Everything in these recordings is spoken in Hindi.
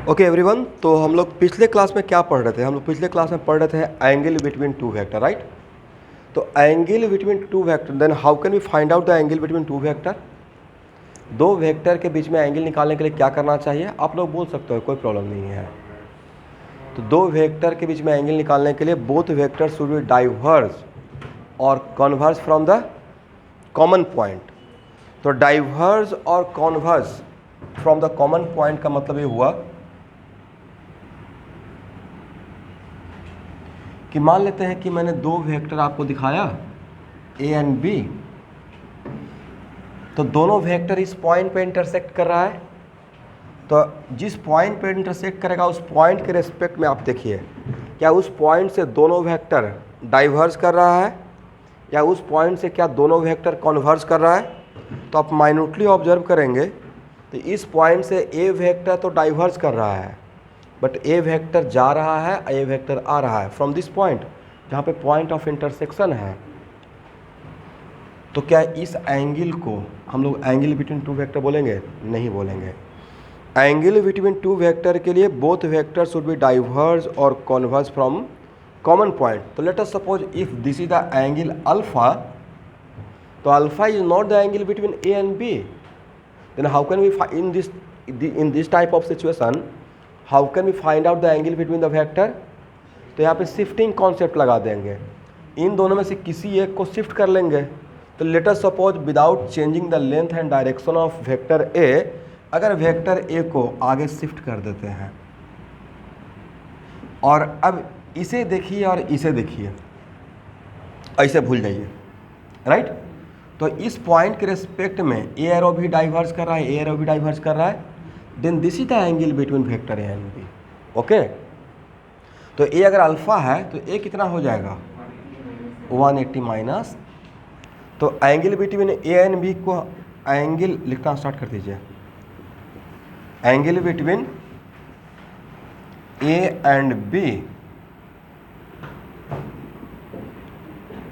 ओके एवरीवन, तो हम लोग पिछले क्लास में क्या पढ़ रहे थे? हम लोग पिछले क्लास में पढ़ रहे थे angle between two vector, right? तो angle between two vector, then how can we find out the angle between two vector? दो वेक्टर के बीच में एंगल निकालने के लिए क्या करना चाहिए? आप लोग बोल सकते हो, कोई प्रॉब्लम नहीं है। तो दो वेक्टर के बीच में एंगल निकालने के लिए both vector should be diverge और converge from the common point. तो डाइवर्ज और converge from the common point का मतलब ये हुआ कि मान लेते हैं कि मैंने दो वेक्टर आपको दिखाया ए एंड बी, तो दोनों वेक्टर इस पॉइंट पे इंटरसेक्ट कर रहा है। तो जिस पॉइंट पे इंटरसेक्ट करेगा उस पॉइंट के रेस्पेक्ट में आप देखिए, क्या उस पॉइंट से दोनों वेक्टर डाइवर्ज कर रहा है या उस पॉइंट से क्या दोनों वेक्टर कॉन्वर्ज कर रहा है? तो आप माइन्यूटली ऑब्जर्व करेंगे तो इस पॉइंट से ए वेक्टर तो डाइवर्ज कर रहा है, बट ए वेक्टर जा रहा है, ए वेक्टर आ रहा है फ्रॉम दिस पॉइंट, जहाँ पे पॉइंट ऑफ इंटरसेक्शन है। तो क्या इस एंगल को हम लोग एंगल बिटवीन टू वेक्टर बोलेंगे? नहीं बोलेंगे। एंगल बिटवीन टू वेक्टर के लिए both vector should be diverge और कॉन्वर्ज फ्रॉम कॉमन पॉइंट। तो let us suppose if this is the angle alpha, तो alpha is not the angle between A and B, then how can we in this type of situation how can we find out the angle between the vector? तो यहाँ पे शिफ्टिंग कॉन्सेप्ट लगा देंगे, इन दोनों में से किसी एक को शिफ्ट कर लेंगे। तो let us suppose without changing the length and direction of vector ए, अगर वेक्टर ए को आगे शिफ्ट कर देते हैं और अब इसे देखिए और इसे देखिए, ऐसे भूल जाइए, राइट? तो इस पॉइंट के रेस्पेक्ट में ए एरो भी डाइवर्स कर रहा है, ए एरो भी डाइवर्स कर रहा है, then this is the angle between vector A and B. Okay, तो ए अगर अल्फा है तो ए कितना हो जाएगा? 180 माइनस। तो angle between A and B को एंगल लिखना स्टार्ट कर दीजिए। Angle between A and B,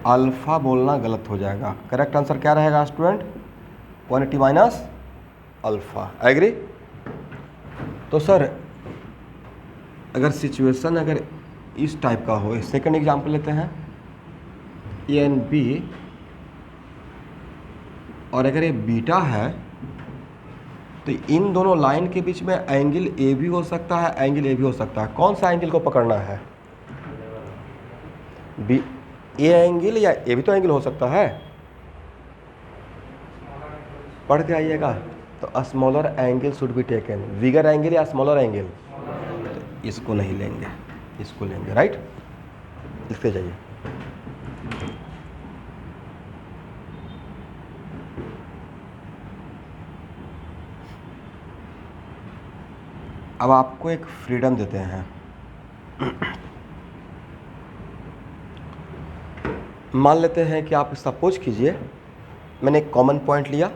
alpha बोलना गलत हो जाएगा। करेक्ट आंसर क्या रहेगा स्टूडेंट? 180 minus alpha. एग्री? तो सर अगर सिचुएशन अगर इस टाइप का हो, सेकंड एग्जांपल लेते हैं, ए एंड बी, और अगर ये बीटा है तो इन दोनों लाइन के बीच में एंगल ए भी हो सकता है, एंगल ए भी हो सकता है। कौन सा एंगल को पकड़ना है? बी ए एंगल या ए भी तो एंगल हो सकता है, पढ़ के आइएगा। तो smaller angle should be taken, bigger angle या स्मॉलर एंगल? तो इसको नहीं लेंगे, इसको लेंगे, राइट? लिखते जाइए। अब आपको एक फ्रीडम देते हैं। मान लेते हैं कि आप सपोज कीजिए मैंने एक कॉमन पॉइंट लिया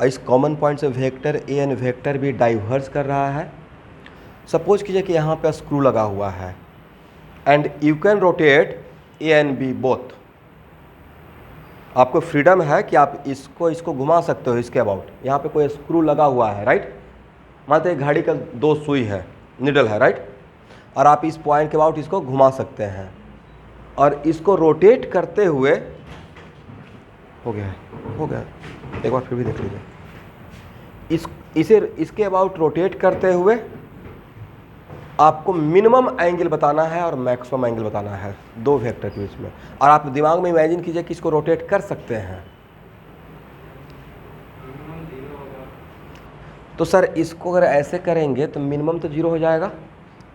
और इस कॉमन पॉइंट से vector A and vector B diverge कर रहा है। सपोज कीजिए कि यहाँ पे स्क्रू लगा हुआ है and you can rotate A and B both. आपको फ्रीडम है कि आप इसको घुमा सकते हो इसके अबाउट। यहाँ पे कोई स्क्रू लगा हुआ है, राइट? मान लीजिए घड़ी का दो सुई है, निडल है, राइट? और आप इस पॉइंट के अबाउट इसको घुमा सकते हैं और इसको रोटेट करते हुए हो गया, एक बार फिर भी देख लीजिए। इसके अबाउट रोटेट करते हुए आपको मिनिमम एंगल बताना है और मैक्सिमम एंगल बताना है दो वेक्टर के बीच में। और आप दिमाग में इमेजिन कीजिए कि इसको रोटेट कर सकते हैं। तो सर इसको अगर ऐसे करेंगे तो मिनिमम तो 0 हो जाएगा।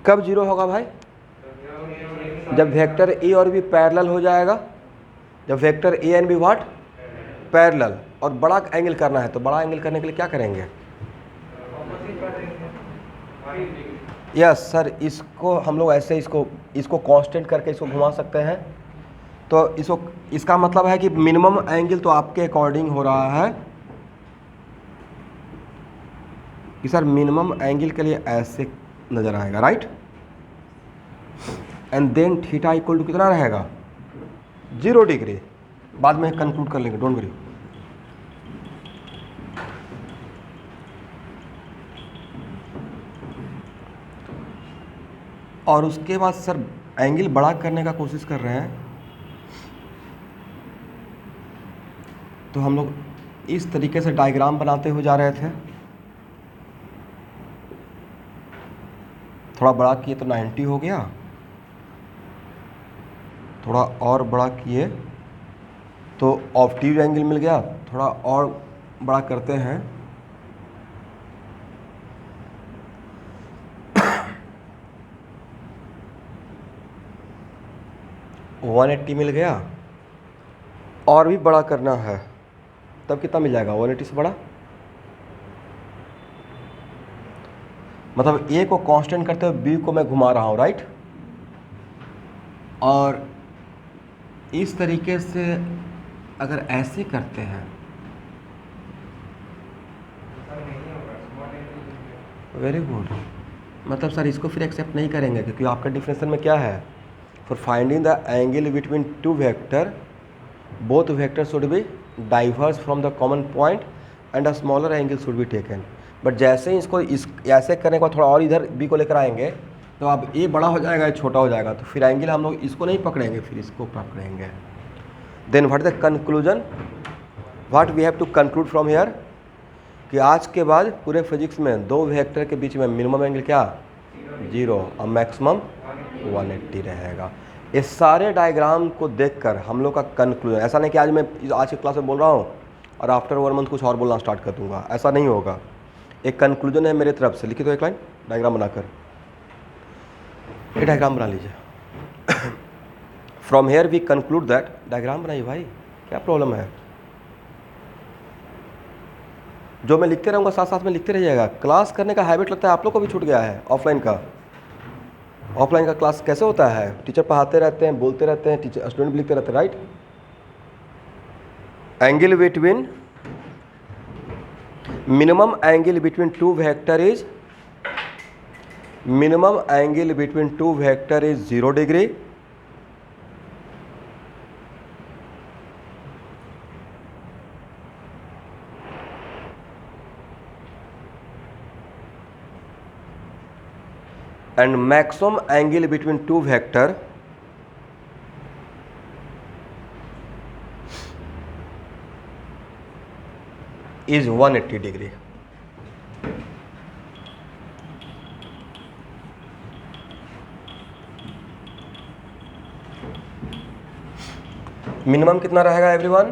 कब 0 होगा भाई? जब वेक्टर ए और बी पैरेलल हो जाएगा। जब vector A and be what? Parallel. और बड़ा एंगल करना है, तो बड़ा एंगल करने के लिए क्या करेंगे? यस सर, इसको हम लोग ऐसे इसको कांस्टेंट करके इसको घुमा सकते हैं। तो इसका मतलब है कि मिनिमम एंगल तो आपके अकॉर्डिंग हो रहा है कि सर मिनिमम एंगल के लिए ऐसे नजर आएगा, right? And then theta equal to कितना रहेगा? 0 डिग्री। बाद में कंक्लूड कर लेंगे, डोंट वरी। और उसके बाद सर एंगल बड़ा करने का कोशिश कर रहे हैं, तो हम लोग इस तरीके से डायग्राम बनाते हुए जा रहे थे। थोड़ा बड़ा किए तो 90 हो गया, थोड़ा और बड़ा किए तो ऑब्ट्यूज एंगल मिल गया, थोड़ा और बड़ा करते हैं 180 मिल गया, और भी बड़ा करना है तब कितना मिल जाएगा 180 से बड़ा। मतलब ए को कांस्टेंट करते हुए बी को मैं घुमा रहा हूँ, राइट। और इस तरीके से अगर ऐसे करते हैं, वेरी गुड, मतलब सर इसको फिर एक्सेप्ट नहीं करेंगे क्योंकि आपका डिफिनेशन में क्या है, for finding the angle between two vector both vector should B diverse from the common point and a smaller angle should be taken. But जैसे ही इसको ऐसे करने के बाद थोड़ा और इधर बी को लेकर आएंगे तो अब ए बड़ा हो जाएगा, छोटा हो जाएगा, तो फिर एंगल हम लोग इसको नहीं पकड़ेंगे, फिर इसको पकड़ेंगे। Then what the conclusion, what we have to conclude from here, कि आज के बाद पूरे फिजिक्स में दो वेक्टर के बीच में मिनिमम एंगल क्या 0 और मैक्सिमम 180 रहेगा। इस सारे डायग्राम को देखकर हम लोग का कंक्लूजन, ऐसा नहीं कि आज की क्लास में बोल रहा हूँ और आफ्टर 1 मंथ कुछ और बोलना स्टार्ट कर दूंगा, ऐसा नहीं होगा। एक कंक्लूजन है मेरे तरफ से, लिखी तो एक लाइन डायग्राम बनाकर, ये डायग्राम बना लीजिए। From here we conclude that, diagram बनाइए भाई, क्या प्रॉब्लम है। जो मैं लिखते रहूँगा साथ साथ में लिखते रहिएगा। क्लास करने का हैबिट लगता है आप लोग को भी छूट गया है ऑफलाइन का। ऑफलाइन का क्लास कैसे होता है, टीचर पढ़ाते रहते हैं, बोलते रहते हैं, टीचर स्टूडेंट भी लिखते रहते हैं, right. Angle between, minimum angle between two vector is, minimum angle between two vector is 0 degree, and maximum angle between two vector is 180 degree। Minimum कितना रहेगा एवरीवन,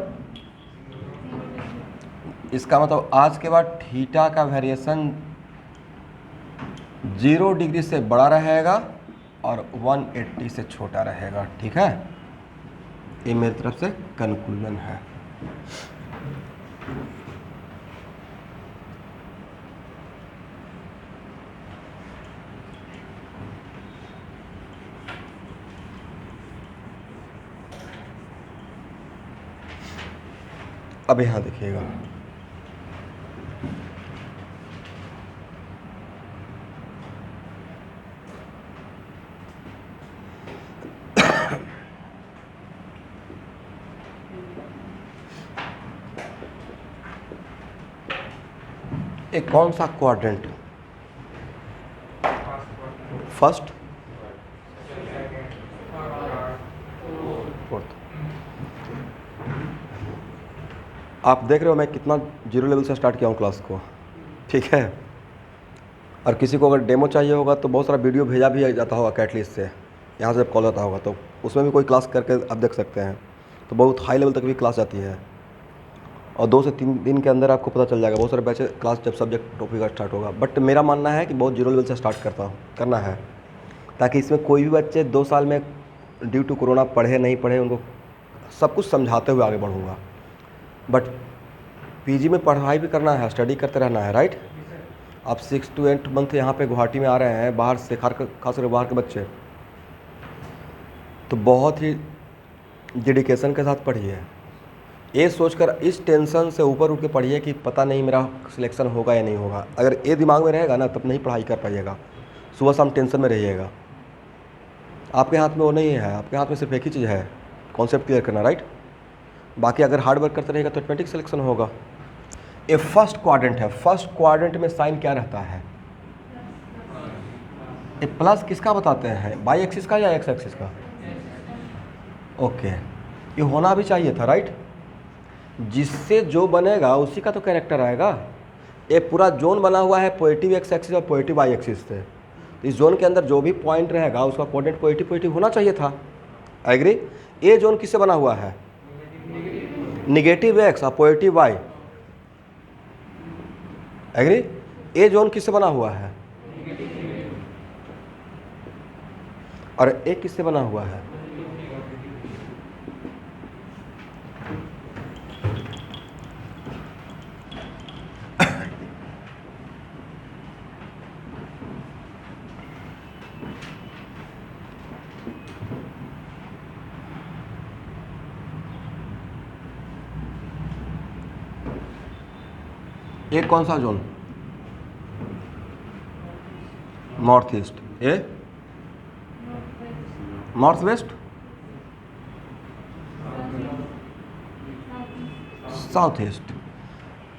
इसका मतलब आज के बाद थीटा का वेरिएशन 0 डिग्री से बड़ा रहेगा और 180 से छोटा रहेगा, ठीक है। ये मेरी तरफ से कंक्लूजन है। अब यहाँ देखिएगा, एक कौन सा क्वाड्रेंट, फर्स्ट फोर्थ। आप देख रहे हो मैं कितना जीरो लेवल से स्टार्ट किया हूँ क्लास को, ठीक है। और किसी को अगर डेमो चाहिए होगा तो बहुत सारा वीडियो भेजा भी जाता होगा कैटलिस्ट से, यहाँ से जब कॉल आता होगा तो उसमें भी कोई क्लास करके आप देख सकते हैं। तो बहुत हाई लेवल तक भी क्लास जाती है और 2 से 3 दिन के अंदर आपको पता चल जाएगा। बहुत सारे बैचे क्लास जब सब्जेक्ट टॉपिक का स्टार्ट होगा, बट मेरा मानना है कि बहुत जीरो लेवल से स्टार्ट करना है, ताकि इसमें कोई भी बच्चे 2 साल में ड्यू टू कोरोना पढ़े नहीं पढ़े, उनको सब कुछ समझाते हुए आगे बढ़ूँगा। बट पीजी में पढ़ाई भी करना है, स्टडी करते रहना है, राइट। आप 6 to 8 मंथ यहाँ पे गुवाहाटी में आ रहे हैं बाहर से, खासकर बाहर के बच्चे, तो बहुत ही डेडिकेशन के साथ पढ़िए। ये सोचकर इस टेंशन से ऊपर उठ के पढ़िए कि पता नहीं मेरा सिलेक्शन होगा या नहीं होगा। अगर ये दिमाग में रहेगा ना तब नहीं पढ़ाई कर पाइएगा, सुबह शाम टेंशन में रहिएगा। आपके हाथ में वो नहीं है, आपके हाथ में सिर्फ एक ही चीज़ है, कॉन्सेप्ट क्लियर करना, राइट। बाकी अगर हार्ड वर्क करते रहेगा तो ऑटोमेटिक सिलेक्शन होगा। ये फर्स्ट क्वाड्रेंट है। फर्स्ट क्वाड्रेंट में साइन क्या रहता है, ये प्लस किसका बताते हैं, वाई एक्सिस का या एक्स एक्सिस का? ओके, ये होना भी चाहिए था, राइट? जिससे जो बनेगा उसी का तो कैरेक्टर आएगा। ये पूरा जोन बना हुआ है पॉजिटिव एक्स एक्सिस और पॉजिटिव वाई एक्सिस से, तो इस जोन के अंदर जो भी पॉइंट रहेगा उसका कोऑर्डिनेट पॉजिटिव पॉजिटिव होना चाहिए था। एग्री? ये जोन किससे बना हुआ है? निगेटिव एक्स और पॉजिटिव वाई। एग्री? ये जोन किससे बना हुआ है? और ए किससे बना हुआ है? ए कौन सा जोन? North east. ए नॉर्थ वेस्ट, साउथ ईस्ट।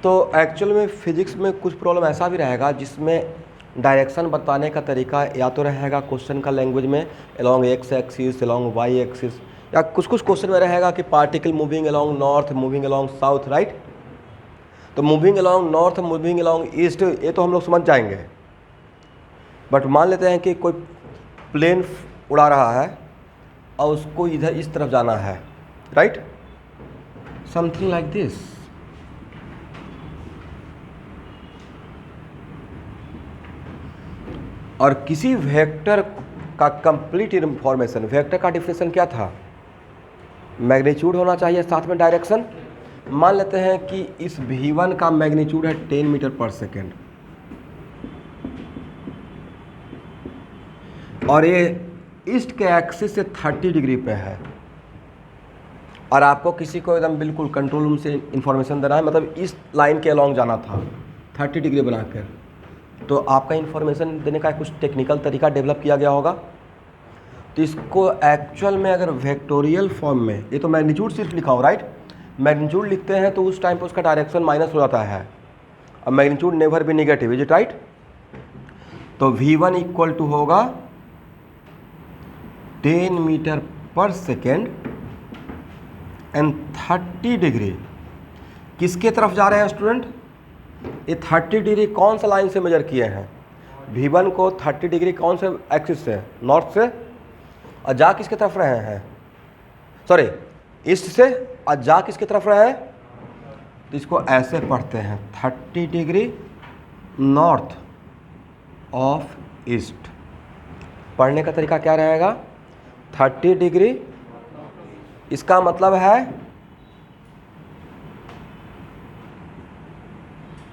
तो एक्चुअल में फिजिक्स में कुछ प्रॉब्लम ऐसा भी रहेगा जिसमें डायरेक्शन बताने का तरीका या तो रहेगा क्वेश्चन का लैंग्वेज में along x axis, along y axis, या कुछ कुछ क्वेश्चन में रहेगा कि particle moving along north, moving along south, right? तो moving along north, moving along east, ये तो हम लोग समझ जाएंगे। बट मान लेते हैं कि कोई प्लेन उड़ा रहा है और उसको इधर इस तरफ जाना है, राइट? Something like this. और किसी वेक्टर का कंप्लीट इंफॉर्मेशन, वेक्टर का डिफिनेशन क्या था? मैग्नीट्यूड होना चाहिए साथ में डायरेक्शन। मान लेते हैं कि इस v1 का मैग्नीट्यूड है 10 मीटर पर सेकेंड और ये ईस्ट के एक्सिस से 30 डिग्री पे है, और आपको किसी को एकदम बिल्कुल कंट्रोल रूम से इंफॉर्मेशन देना है, मतलब इस लाइन के अलॉन्ग जाना था 30 डिग्री बनाकर, तो आपका इंफॉर्मेशन देने का कुछ टेक्निकल तरीका डेवलप किया गया होगा। तो इसको एक्चुअल में अगर वेक्टोरियल फॉर्म में, ये तो मैग्नीट्यूड सिर्फ लिखा हो, राइट? मैग्नीट्यूड लिखते हैं तो उस टाइम पे उसका डायरेक्शन माइनस हो जाता है, और मैग्नीट्यूड नेवर भी नेगेटिव, इज इट राइट? तो v1 इक्वल टू होगा 10 metre per second and 30 degree. किसके तरफ जा रहे हैं स्टूडेंट? ये 30 डिग्री कौन सा लाइन से मेजर किए हैं? v1 को 30 डिग्री कौन से एक्सिस से? नॉर्थ से। और जा किसके तरफ रहे हैं? सॉरी, ईस्ट से। और जा किसकी तरफ रहे हैं? तो इसको ऐसे पढ़ते हैं 30 डिग्री नॉर्थ ऑफ ईस्ट। पढ़ने का तरीका क्या रहेगा? 30 डिग्री, इसका मतलब है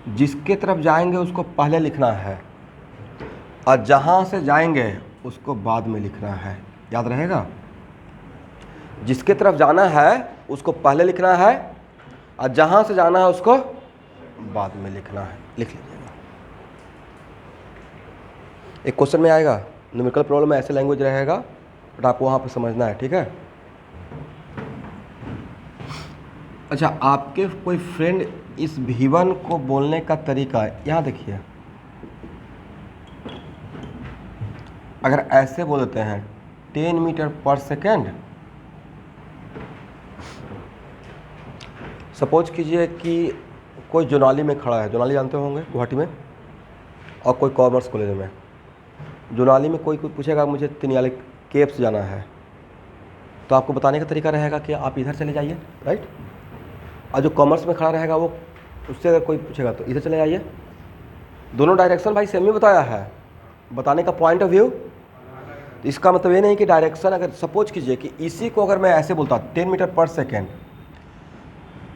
जिसके तरफ जाएंगे उसको पहले लिखना है और जहाँ से जाएंगे उसको बाद में लिखना है। याद रहेगा? जिसके तरफ जाना है उसको पहले लिखना है और जहाँ से जाना है उसको बाद में लिखना है। लिख लीजिएगा, एक क्वेश्चन में आएगा, न्यूमेरिकल प्रॉब्लम में ऐसे लैंग्वेज रहेगा, बट आपको वहाँ पे समझना है, ठीक है? अच्छा, आपके कोई फ्रेंड इस v1 को बोलने का तरीका यहाँ देखिए, अगर ऐसे बोल देते हैं 10 मीटर पर सेकेंड, सपोज कीजिए कि कोई जोनाली में खड़ा है, जोनाली जानते होंगे गुवाहाटी में, और कोई कॉमर्स कॉलेज में। जोनाली में कोई पूछेगा मुझे तिनियाली केव्स जाना है, तो आपको बताने का तरीका रहेगा कि आप इधर चले जाइए, राइट? और जो कॉमर्स में खड़ा रहेगा वो, उससे अगर कोई पूछेगा तो इधर चले जाइए। दोनों डायरेक्शन भाई सेम ही बताया है, बताने का पॉइंट ऑफ व्यू। तो इसका मतलब ये नहीं कि डायरेक्शन, अगर सपोज कीजिए कि इसी को अगर मैं ऐसे बोलता 10 metre per second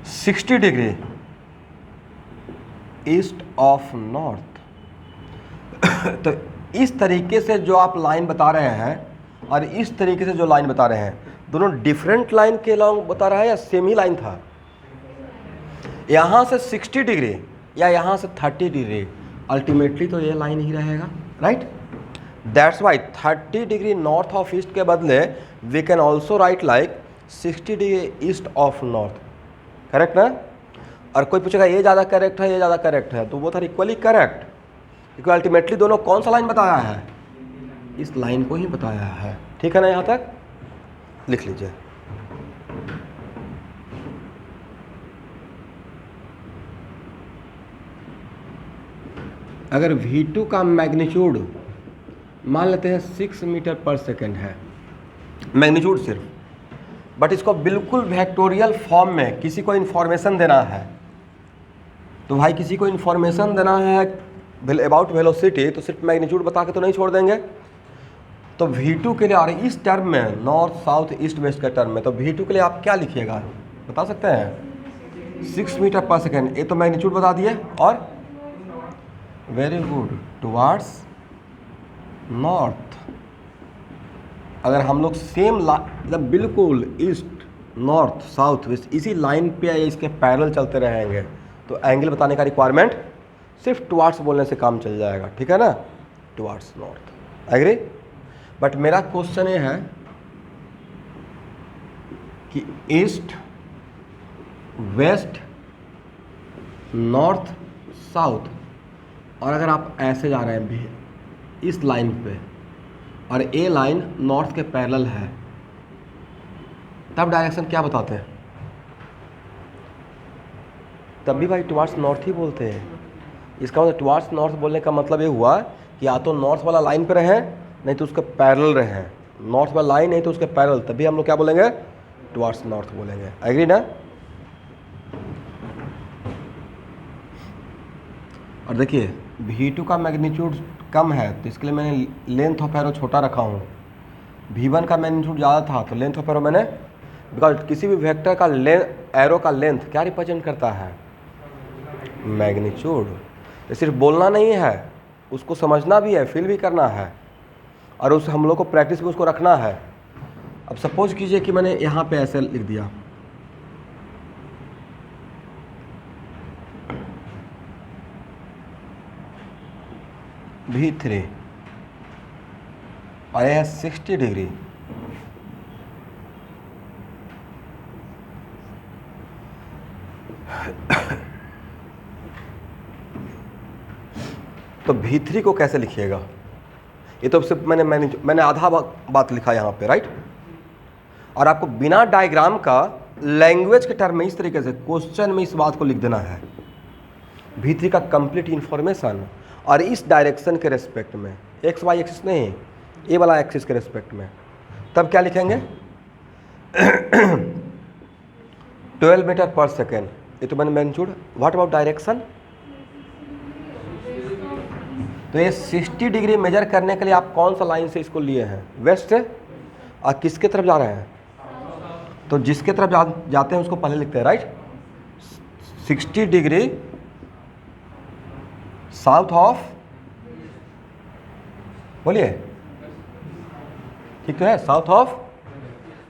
60 degree east of north, तो इस तरीके से जो आप लाइन बता रहे हैं और इस तरीके से जो लाइन बता रहे हैं, दोनों डिफरेंट लाइन के लॉन्ग बता रहा है या सेम ही लाइन था? यहाँ से 60 डिग्री या यहाँ से 30 डिग्री, अल्टीमेटली तो ये लाइन ही रहेगा, right? That's why 30 degree north of east के बदले we can also write like 60 degree east of north. Correct ना? और कोई पूछेगा ये ज़्यादा करेक्ट है, ये ज़्यादा करेक्ट है, तो वो था इक्वली करेक्ट, क्योंकि अल्टीमेटली दोनों कौन सा लाइन बताया है? इस लाइन को ही बताया है, ठीक है ना, यहाँ तक लिख लीजिए। अगर V2 का मैग्नीट्यूड मान लेते हैं 6 मीटर पर सेकेंड है, मैग्नीट्यूड सिर्फ, बट इसको बिल्कुल वेक्टोरियल फॉर्म में किसी को इन्फॉर्मेशन देना है, तो भाई किसी को इन्फॉर्मेशन देना है अबाउट वेलोसिटी, तो सिर्फ मैग्नीट्यूड बता के तो नहीं छोड़ देंगे। तो V2 के लिए और इस टर्म में, नॉर्थ साउथ ईस्ट वेस्ट के टर्म में, तो V2 के लिए आप क्या लिखिएगा बता सकते हैं? 6 मीटर पर सेकेंड, ये तो मैग्नीट्यूड बता दिए, और वेरी गुड, टुवार्ड्स नॉर्थ। अगर हम लोग सेम मतलब बिल्कुल ईस्ट नॉर्थ साउथ वेस्ट इसी लाइन पे या इसके पैरेलल चलते रहेंगे तो एंगल बताने का रिक्वायरमेंट सिर्फ टुवार्ड्स बोलने से काम चल जाएगा, ठीक है ना, टुवार्ड्स नॉर्थ। एग्री? बट मेरा क्वेश्चन ये है कि ईस्ट वेस्ट नॉर्थ साउथ, और अगर आप ऐसे जा रहे हैं भी इस लाइन पे और ए लाइन नॉर्थ के पैरेलल है, तब डायरेक्शन क्या बताते हैं? तब भी भाई टुवार्ड्स नॉर्थ ही बोलते हैं। इसका मतलब टुवार्ड्स नॉर्थ बोलने का मतलब ये हुआ कि या तो नॉर्थ वाला लाइन पे रहें, नहीं तो उसके पैरेलल रहें। नॉर्थ वाला लाइन नहीं तो उसके पैरेलल, तभी हम लोग क्या बोलेंगे? टुवार्ड्स नॉर्थ बोलेंगे। एग्री ना? और देखिए V2 का मैग्नीट्यूड कम है तो इसके लिए मैंने लेंथ ऑफ एरो छोटा रखा हूँ। V1 का मैग्नीट्यूड ज़्यादा था तो लेंथ ऑफ एरो मैंने, बिकॉज किसी भी वेक्टर का एरो का लेंथ क्या रिप्रेजेंट करता है? मैग्नीट्यूड। ये सिर्फ बोलना नहीं है, उसको समझना भी है, फील भी करना है, और उस हम लोग को प्रैक्टिस भी उसको रखना है। अब सपोज कीजिए कि मैंने यहाँ पे ऐसे लिख दिया, V3 और यह 60 डिग्री, तो V3 को कैसे लिखिएगा? ये तो सिर्फ मैंने आधा बात लिखा यहाँ पे, राइट? और आपको बिना डायग्राम का लैंग्वेज के टर्म में इस तरीके से क्वेश्चन में इस बात को लिख देना है, V3 का कंप्लीट इंफॉर्मेशन, और इस डायरेक्शन के रेस्पेक्ट में, एक्स वाई एक्सिस नहीं, ए वाला एक्सिस के रेस्पेक्ट में। तब क्या लिखेंगे? 12 मीटर पर सेकेंड, ये तो मैंने मैग्नीट्यूड। What about direction? तो ये 60 डिग्री मेजर करने के लिए आप कौन सा लाइन से इसको लिए हैं? वेस्ट से। और किसके तरफ जा रहे हैं? तो जिसके तरफ जाते हैं उसको पहले लिखते हैं, राइट? 60 डिग्री साउथ ऑफ, बोलिए, ठीक तो है, साउथ ऑफ।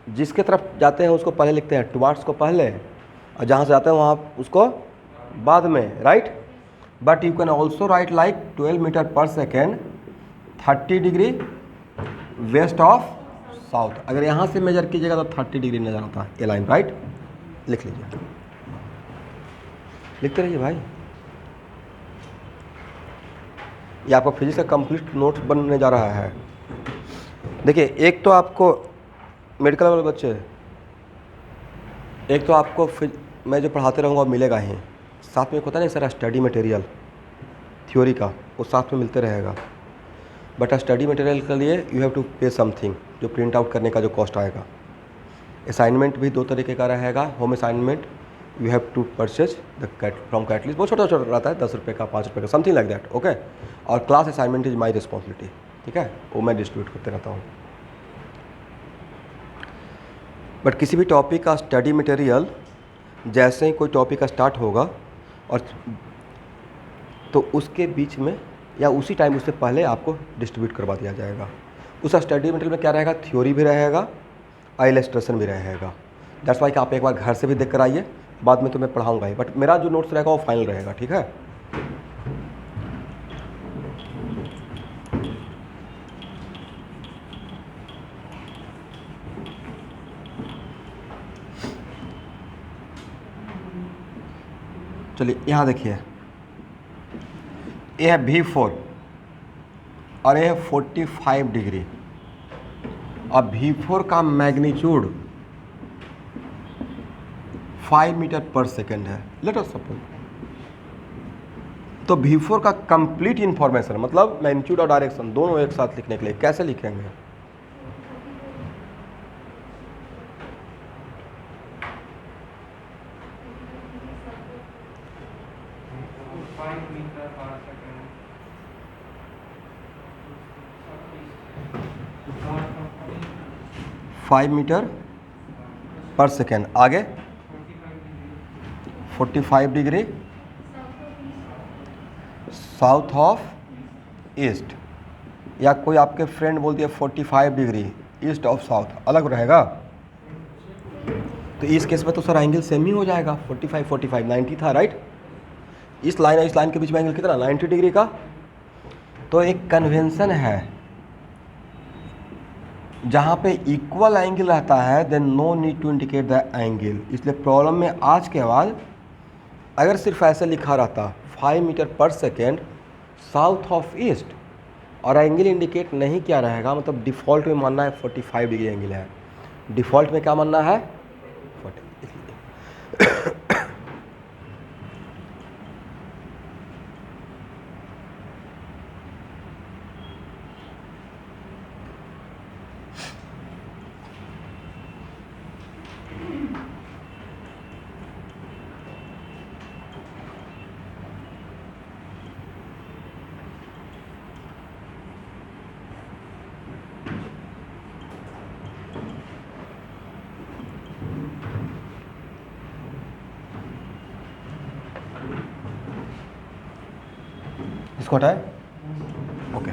जिसके तरफ जाते हैं उसको पहले लिखते हैं, टुवार्ड्स को पहले, और जहाँ से जाते हैं वहाँ उसको बाद में, right? But you can also write like 12 metre per second 30 degree west of south. अगर यहाँ से मेजर कीजिएगा तो 30 डिग्री नजर आता है ये लाइन, राइट? लिख लीजिए, लिखते रहिए भाई। ये आपका फिजिक्स का कंप्लीट नोट्स बनने जा रहा है। देखिए, एक तो आपको मेडिकल वाले बच्चे, एक तो आपको मैं जो पढ़ाते रहूँगा वो मिलेगा ही, साथ में एक होता है ना सारा स्टडी मटेरियल थ्योरी का, वो साथ में मिलते रहेगा। बट स्टडी मटेरियल के लिए यू हैव टू पे समथिंग, जो प्रिंट आउट करने का जो कॉस्ट आएगा। असाइनमेंट भी 2 तरीके का रहेगा। Home assignment you have to purchase the from catalyst, बहुत छोटा छोटा रहता है, 10 रुपये का, 5 रुपये का, समथिंग लाइक दैट, ओके। और class assignment is my responsibility, ठीक है, वो मैं डिस्ट्रीब्यूट करते रहता हूँ। बट किसी भी टॉपिक का स्टडी मटेरियल जैसे ही कोई टॉपिक का स्टार्ट होगा और तो उसके बीच में या उसी टाइम उससे पहले आपको डिस्ट्रीब्यूट करवा दिया जाएगा। उस स्टडी मटेरियल में क्या रहेगा? थ्योरी भी रहेगा, इलस्ट्रेशन भी रहेगा। दैट्स वाई कि आप एक बार घर से भी देख कर आइए, बाद में तो मैं पढ़ाऊँगा ही, बट मेरा जो नोट्स रहेगा वो फाइनल रहेगा, ठीक है? चलिए यहाँ देखिए, ये है V4 और ये 45 डिग्री। अब V4 का मैग्नीट्यूड 5 मीटर पर सेकेंड है, लेट अस सपोज। तो V4 का कंप्लीट इंफॉर्मेशन मतलब मैग्नीट्यूड और डायरेक्शन दोनों एक साथ लिखने के लिए कैसे लिखेंगे? Five metre per second. आगे 45 डिग्री साउथ ऑफ ईस्ट, या कोई आपके फ्रेंड बोल दिया 45 डिग्री ईस्ट ऑफ साउथ, अलग रहेगा। तो इस केस में तो सर एंगल सेम ही हो जाएगा। 45 90 था, राइट। इस लाइन और इस लाइन के बीच में एंगल कितना, 90 डिग्री का। तो एक कन्वेंशन है जहाँ पे इक्वल एंगल रहता है, then no need to indicate the angle. इसलिए प्रॉब्लम में आज के बाद अगर सिर्फ ऐसे लिखा रहता 5 metre per second south of east और एंगल इंडिकेट नहीं किया रहेगा, मतलब डिफ़ॉल्ट में मानना है 45 डिग्री एंगल है, डिफ़ॉल्ट में क्या मानना है 40। इसको हटाए, ओके।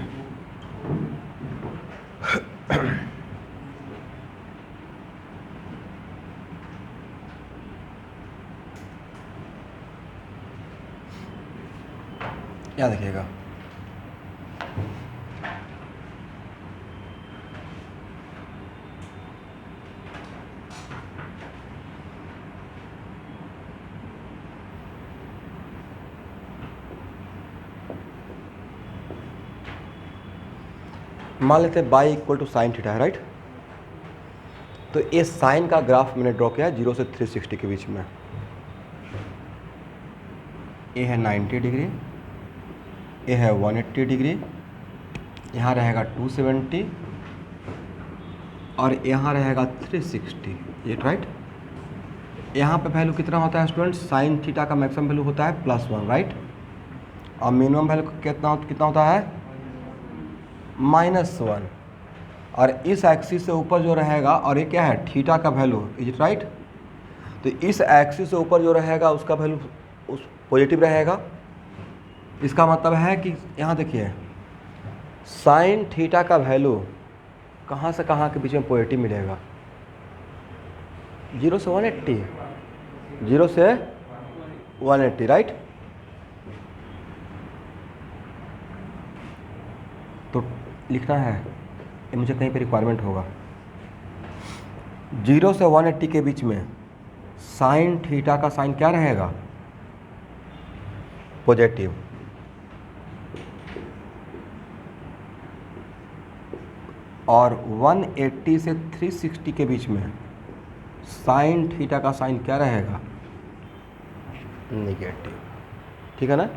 याद रखिएगा, मान लेते हैं Y equal to sine theta है, राइट। तो ये साइन का ग्राफ मैंने ड्रॉ किया 0 से 360 के बीच में। ये है 90 डिग्री, ये है 180 डिग्री, यहाँ रहेगा 270 और यहाँ रहेगा 360, ये राइट। यहाँ पे वैल्यू कितना होता है स्टूडेंट, साइन थीटा का मैक्सिमम वैल्यू होता है +1, राइट। और मिनिमम वैल्यू कितना होता है -1। और इस एक्सिस से ऊपर जो रहेगा, और ये क्या है थीटा का वैल्यू, इज इट राइट। तो इस एक्सिस से ऊपर जो रहेगा उसका वैल्यू उस पॉजिटिव रहेगा। इसका मतलब है कि यहाँ देखिए साइन थीटा का वैल्यू कहाँ से कहाँ के बीच में पॉजिटिव मिलेगा, 0 से 180, 0 से 180, राइट। तो लिखना है, ये मुझे कहीं पे रिक्वायरमेंट होगा, 0 से 180 के बीच में साइन थीटा का साइन क्या रहेगा, पॉजिटिव। और 180 से 360 के बीच में साइन थीटा का साइन क्या रहेगा, नेगेटिव, ठीक है ना।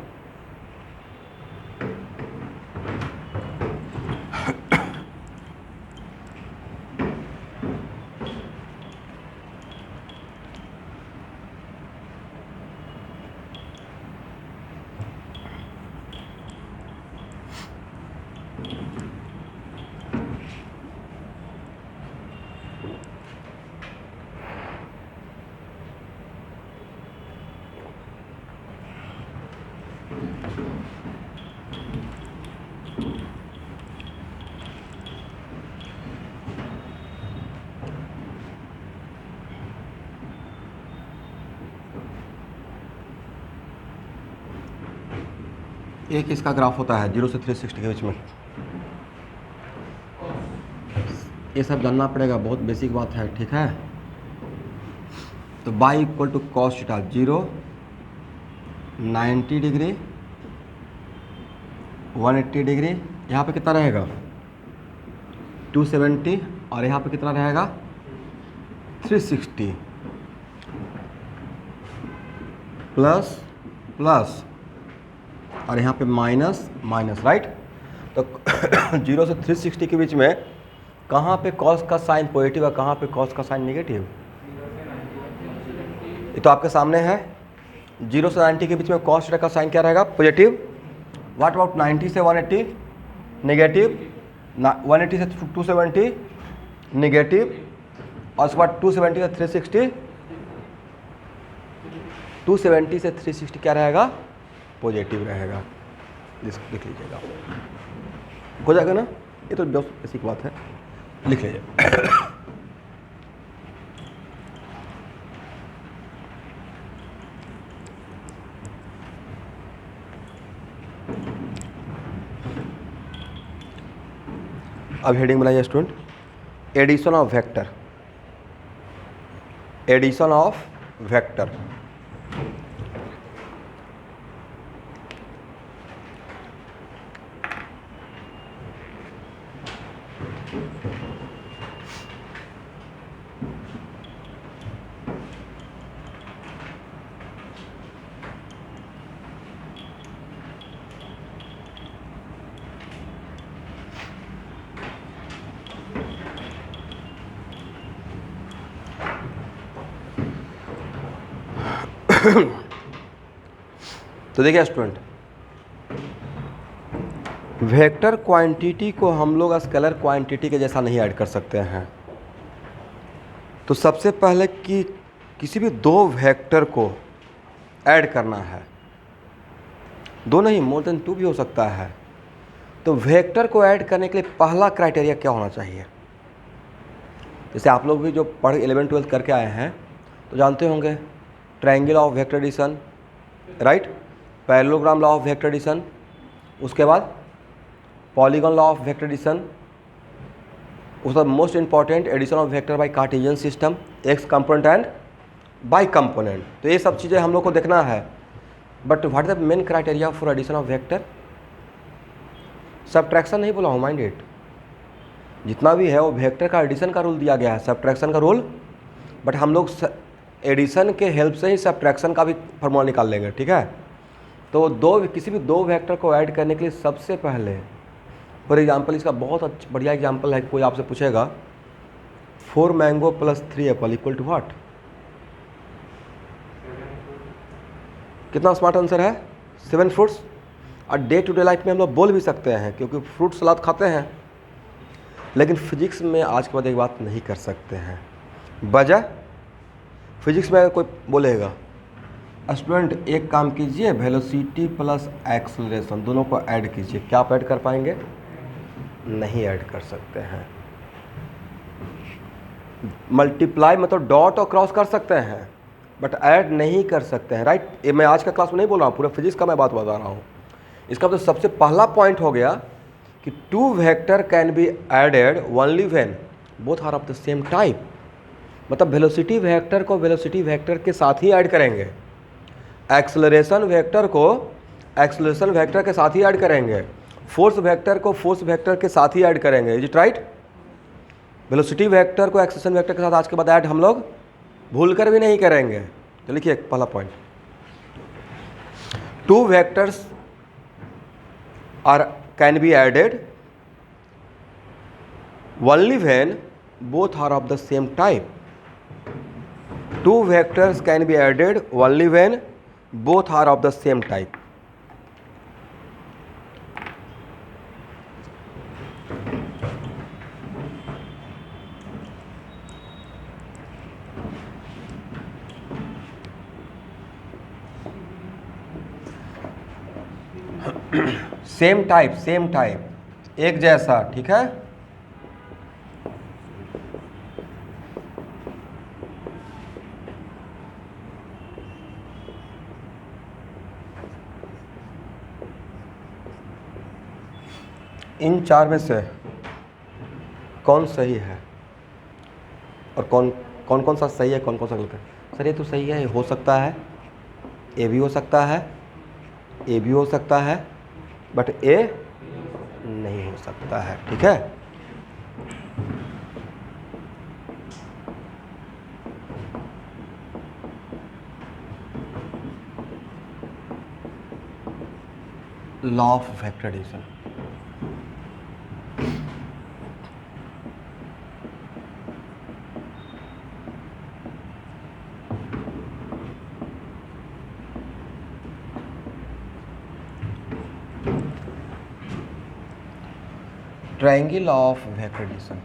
एक इसका ग्राफ होता है 0 से 360 के बीच में। ये सब जानना पड़ेगा, बहुत बेसिक बात है, ठीक है। तो Y equal to cos theta 0, 90 degree, 180 degree, यहाँ पे कितना रहेगा 270 और यहाँ पे कितना रहेगा 360 प्लस प्लस और यहाँ पे माइनस माइनस, राइट। तो 0 से 360 के बीच में कहाँ पे कॉस का साइन पॉजिटिव है, कहाँ पे कॉस का साइन नेगेटिव, ये तो आपके सामने है। 0 से 90 के बीच में कॉस का साइन क्या रहेगा पॉजिटिव। व्हाट अबाउट 90 से 180 नेगेटिव, 180 से 270 नेगेटिव और उसके बाद 270 से 360, 270 से 360 क्या रहेगा पॉजिटिव रहेगा। लिख लीजिएगा, हो जाएगा ना, ये तो बेसिक बात है, लिख लीजिए। अब हेडिंग बनाइए student, addition of vector, addition of vector. तो देखिए स्टूडेंट, वेक्टर क्वांटिटी को हम लोग स्केलर क्वांटिटी के जैसा नहीं ऐड कर सकते हैं। तो सबसे पहले कि किसी भी दो वेक्टर को ऐड करना है, दो नहीं मोर देन 2 भी हो सकता है, तो वेक्टर को ऐड करने के लिए पहला क्राइटेरिया क्या होना चाहिए। जैसे आप लोग भी जो पढ़ 11th 12th करके आए हैं तो जानते होंगे triangle of vector addition, right, parallelogram law of vector addition, उसके बाद polygon law of vector addition, उसके बाद most important addition of vector by Cartesian system, X component and Y component. तो ये सब चीज़ें हम लोग को देखना है। But what is the main criteria for addition of vector? Subtraction नहीं बोला हूँ, माइंड इट, जितना भी है वो वेक्टर का एडिशन का रूल दिया गया है, सब्ट्रैक्शन का रूल। बट हम लोग एडिशन के हेल्प से ही सब्ट्रैक्शन का भी फॉर्मूला निकाल लेंगे, ठीक है। तो किसी भी दो वेक्टर को ऐड करने के लिए सबसे पहले, फॉर एग्जांपल इसका बहुत अच्छा बढ़िया एग्जांपल है, कोई आपसे पूछेगा 4 mango plus 3 apple equal to what? कितना स्मार्ट आंसर है? 7 फ्रूट्स। और डे टू डे लाइफ में हम लोग बोल भी सकते हैं क्योंकि फ्रूट सलाद खाते हैं, लेकिन फिजिक्स में आज के बाद एक बात नहीं कर सकते हैं। वजह, फिजिक्स में अगर कोई बोलेगा स्टूडेंट एक काम कीजिए, वेलोसिटी प्लस एक्सेलरेशन दोनों को ऐड कीजिए, क्या आप ऐड कर पाएंगे? नहीं ऐड कर सकते हैं। मल्टीप्लाई मतलब डॉट और क्रॉस कर सकते हैं बट ऐड नहीं कर सकते हैं, राइट। ये मैं आज का क्लास में नहीं बोल रहा हूँ, पूरा फिजिक्स का मैं बात बता रहा हूँ। इसका तो सबसे पहला पॉइंट हो गया कि 2 vector can be added only when both are of the same type. मतलब वेलोसिटी वेक्टर को वेलोसिटी वेक्टर के साथ ही ऐड करेंगे, एक्सेलरेशन वेक्टर को एक्सेलरेशन वेक्टर के साथ ही ऐड करेंगे, फोर्स वेक्टर को फोर्स वेक्टर के साथ ही ऐड करेंगे। Is it right? Velocity vector को एक्सेलरेशन वेक्टर के साथ आज के बाद ऐड हम लोग भूल कर भी नहीं करेंगे। तो लिखिए पहला point, 2 vectors are can be added only when both are of the same type. 2 vectors can be added only when both are of the same type. Same type, एक जैसा, ठीक है। इन 4 में से कौन सही है और कौन सा सही है, कौन सा गलत है? सर ये तो सही है, हो सकता है, ए भी हो सकता है, ए भी हो सकता है, बट ए नहीं हो सकता है, ठीक है। Law of vector addition, triangle of vector addition.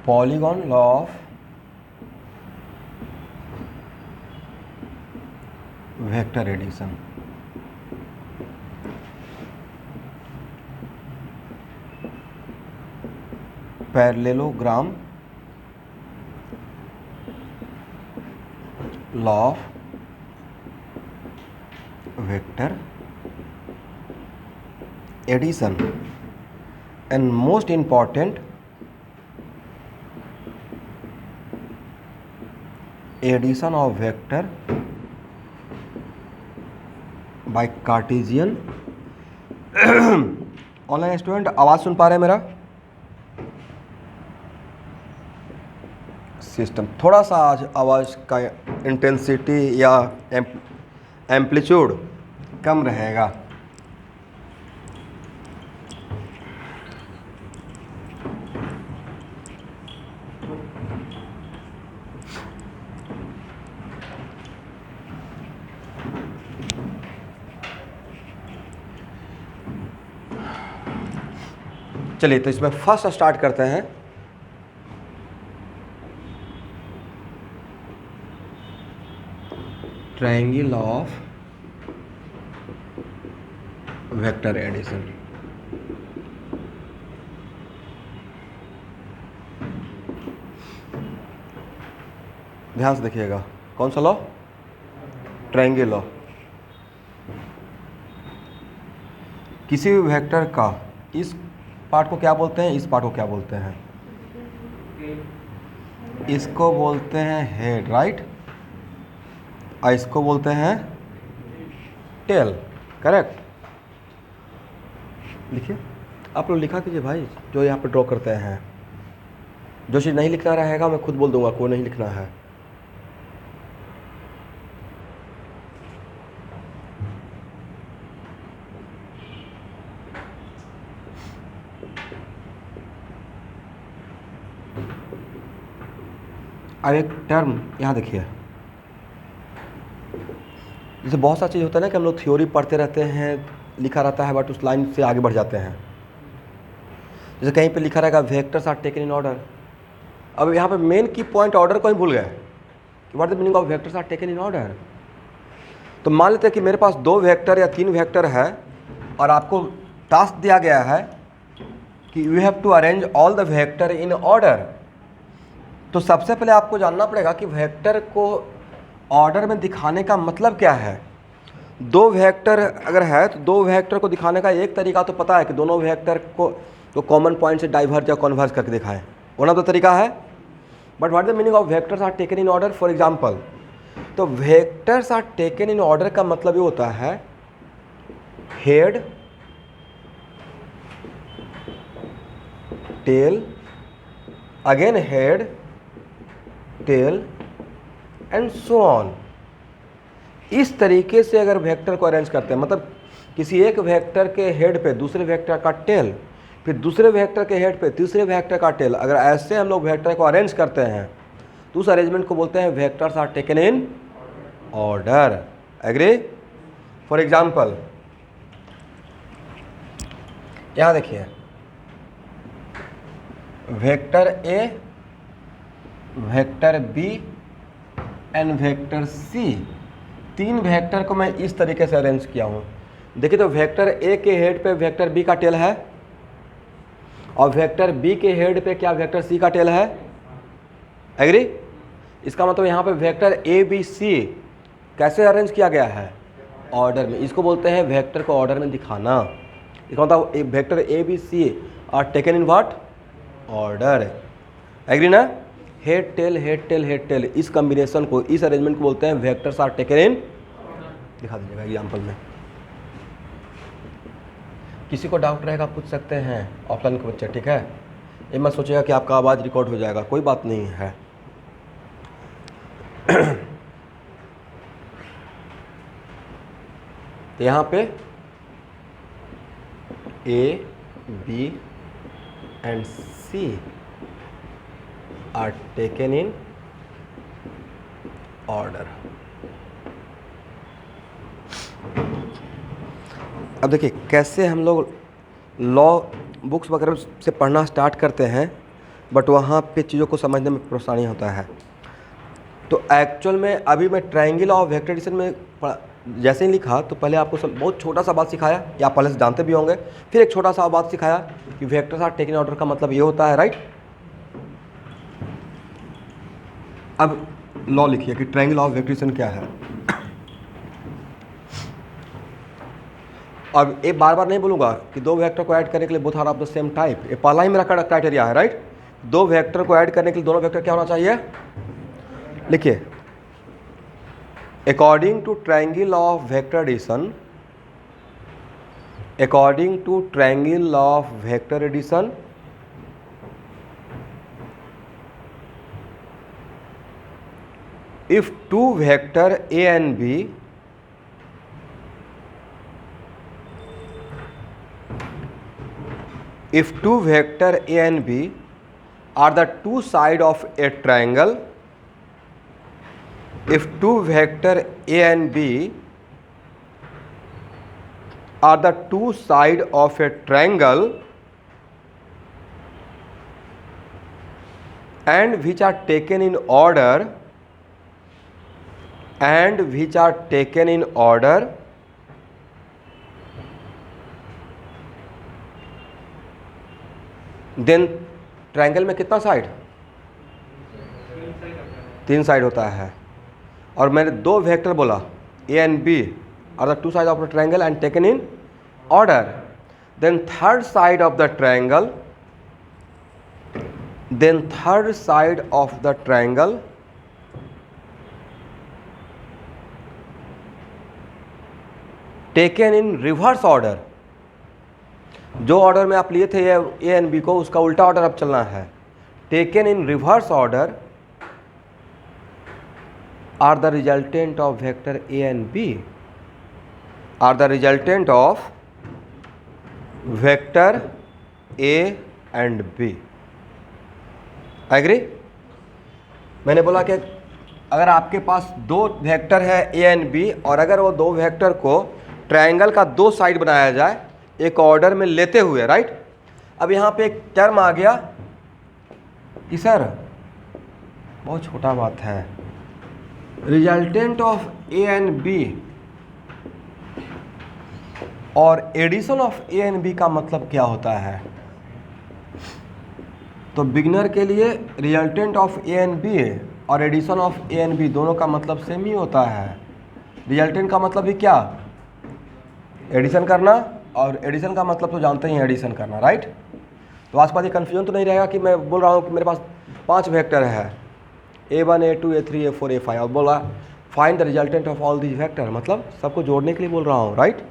Polygon law of vector addition. Parallelogram law of vector addition and most important addition of vector by Cartesian. Online student आवाज़ सुन पा रहे हैं मेरा? सिस्टम थोड़ा सा आज आवाज़ का इंटेंसिटी या एम्पलीट्यूड कम रहेगा। चलिए तो इसमें फर्स्ट स्टार्ट करते हैं। Triangle of vector addition. ध्यान से देखिएगा, कौन सा लॉ? Triangle law. किसी भी वेक्टर का इस पार्ट को क्या बोलते हैं, इस पार्ट को क्या बोलते हैं? इसको बोलते हैं हेड, राइट, और इसको बोलते हैं टेल, करेक्ट। लिखिए, आप लोग लिखा कीजिए भाई, जो यहाँ पे ड्रॉ करते हैं। जो चीज़ नहीं लिखना रहेगा मैं खुद बोल दूंगा, कोई नहीं लिखना है। अब एक टर्म यहाँ देखिए, जैसे बहुत सा चीज़ होता है ना कि हम लोग थ्योरी पढ़ते रहते हैं, लिखा रहता है, बट उस लाइन से आगे बढ़ जाते हैं। जैसे कहीं पे लिखा रहेगा vectors are taken in order. अब यहाँ पे मेन की पॉइंट ऑर्डर को ही भूल गए कि what the meaning of vectors are taken in order. तो मान लेते हैं कि मेरे पास 2 वेक्टर या 3 वेक्टर है और आपको टास्क दिया गया है कि you have to arrange all the vector in order. तो सबसे पहले आपको जानना पड़ेगा कि वेक्टर को ऑर्डर में दिखाने का मतलब क्या है। 2 वेक्टर अगर है तो 2 वेक्टर को दिखाने का एक तरीका तो पता है कि दोनों वेक्टर को तो कॉमन पॉइंट से डाइवर्ज या कॉन्वर्ज करके दिखाएं, वन ऑफ द तरीका है। But what the meaning of vectors are taken in order? For example, तो vectors are taken in order का मतलब ये होता है head, tail, again head, tail and so on. इस तरीके से अगर वेक्टर को अरेंज करते हैं, मतलब किसी एक वेक्टर के हेड पे दूसरे वेक्टर का टेल, फिर दूसरे वेक्टर के हेड पे तीसरे वेक्टर का टेल, अगर ऐसे हम लोग वेक्टर को अरेंज करते हैं तो उस अरेंजमेंट को बोलते हैं vectors are taken in order. Agree? For example यहाँ देखिए, vector A, vector B and vector C, 3 vector को मैं इस तरीके से अरेंज किया हूँ। देखिए तो वेक्टर ए के हेड पे वेक्टर बी का टेल है और वेक्टर बी के हेड पे क्या वेक्टर सी का टेल है। एग्री? इसका मतलब यहाँ पे वेक्टर ए बी सी कैसे अरेंज किया गया है, ऑर्डर में। इसको बोलते हैं वेक्टर को ऑर्डर में दिखाना। इसका मतलब vector A B C are taken in what, order. Agree ना? Head tail head tail head tail, इस कॉम्बिनेशन को, इस अरेंजमेंट को बोलते हैं वेक्टर्स आर टेकन इन। दिखा दीजिएगा एग्जाम्पल में। किसी को डाउट रहेगा पूछ सकते हैं, ऑफलाइन के बच्चे, ठीक है? ये मत सोचिएगा कि आपका आवाज़ रिकॉर्ड हो जाएगा, कोई बात नहीं है। तो यहाँ पे A B and C are taken in order. अब देखिए कैसे हम लोग लॉ बुक्स वगैरह से पढ़ना स्टार्ट करते हैं, बट वहाँ पे चीज़ों को समझने में परेशानी होता है। तो एक्चुअल में अभी मैं ट्रायंगल ऑफ वेक्टर एडिशन में जैसे ही लिखा तो पहले आपको बहुत छोटा सा बात सिखाया, या आप पहले से जानते भी होंगे। फिर एक छोटा सा बात सिखाया कि वेक्टर्स आर टेकन ऑर्डर का मतलब ये होता है, राइट? अब लॉ लिखिए कि ट्रायंगल ऑफ वेक्टर एडिशन क्या है। अब ये बार बार नहीं बोलूँगा कि दो वेक्टर को ऐड करने के लिए both are of the same type. ये पहला ही मेरा क्राइटेरिया है, राइट? दो वेक्टर को ऐड करने के लिए दोनों वेक्टर क्या होना चाहिए, लिखिए। According to triangle of vector addition, according to triangle of vector addition, if two vector A and B if two vector A and B are the two sides of a triangle, if two vector A and B are the two sides of a triangle and which are taken in order, and which are taken in order, then triangle में कितना साइड, तीन साइड होता है। और मैंने दो वेक्टर बोला A and B are the two side of the triangle and taken in order, then third side of the triangle, then third side of the triangle taken in reverse order। जो ऑर्डर में आप लिए थे ए एंड बी को, उसका उल्टा ऑर्डर अब चलना है। Taken in reverse order are the resultant of vector A and B, are the resultant of vector A and B. Agree? मैंने बोला कि अगर आपके पास दो वेक्टर है ए एंड बी, और अगर वो दो वेक्टर को ट्रायंगल का दो साइड बनाया जाए एक ऑर्डर में लेते हुए, राइट? अब यहाँ पे एक टर्म आ गया कि सर बहुत छोटा बात है, resultant of A and B और addition of A and B का मतलब क्या होता है। तो बिगिनर के लिए resultant of A and B और addition of A and B दोनों का मतलब सेम ही होता है। रिजल्टेंट का मतलब ही क्या, एडिशन करना, और एडिशन का मतलब तो जानते ही हैं, एडिशन करना, राइट? तो आसपास ये कन्फ्यूजन तो नहीं रहेगा कि मैं बोल रहा हूँ कि मेरे पास 5 वेक्टर है A1 A2 A3 A4 A5, और बोला find the resultant of all these vector, मतलब सबको जोड़ने के लिए बोल रहा हूँ, राइट?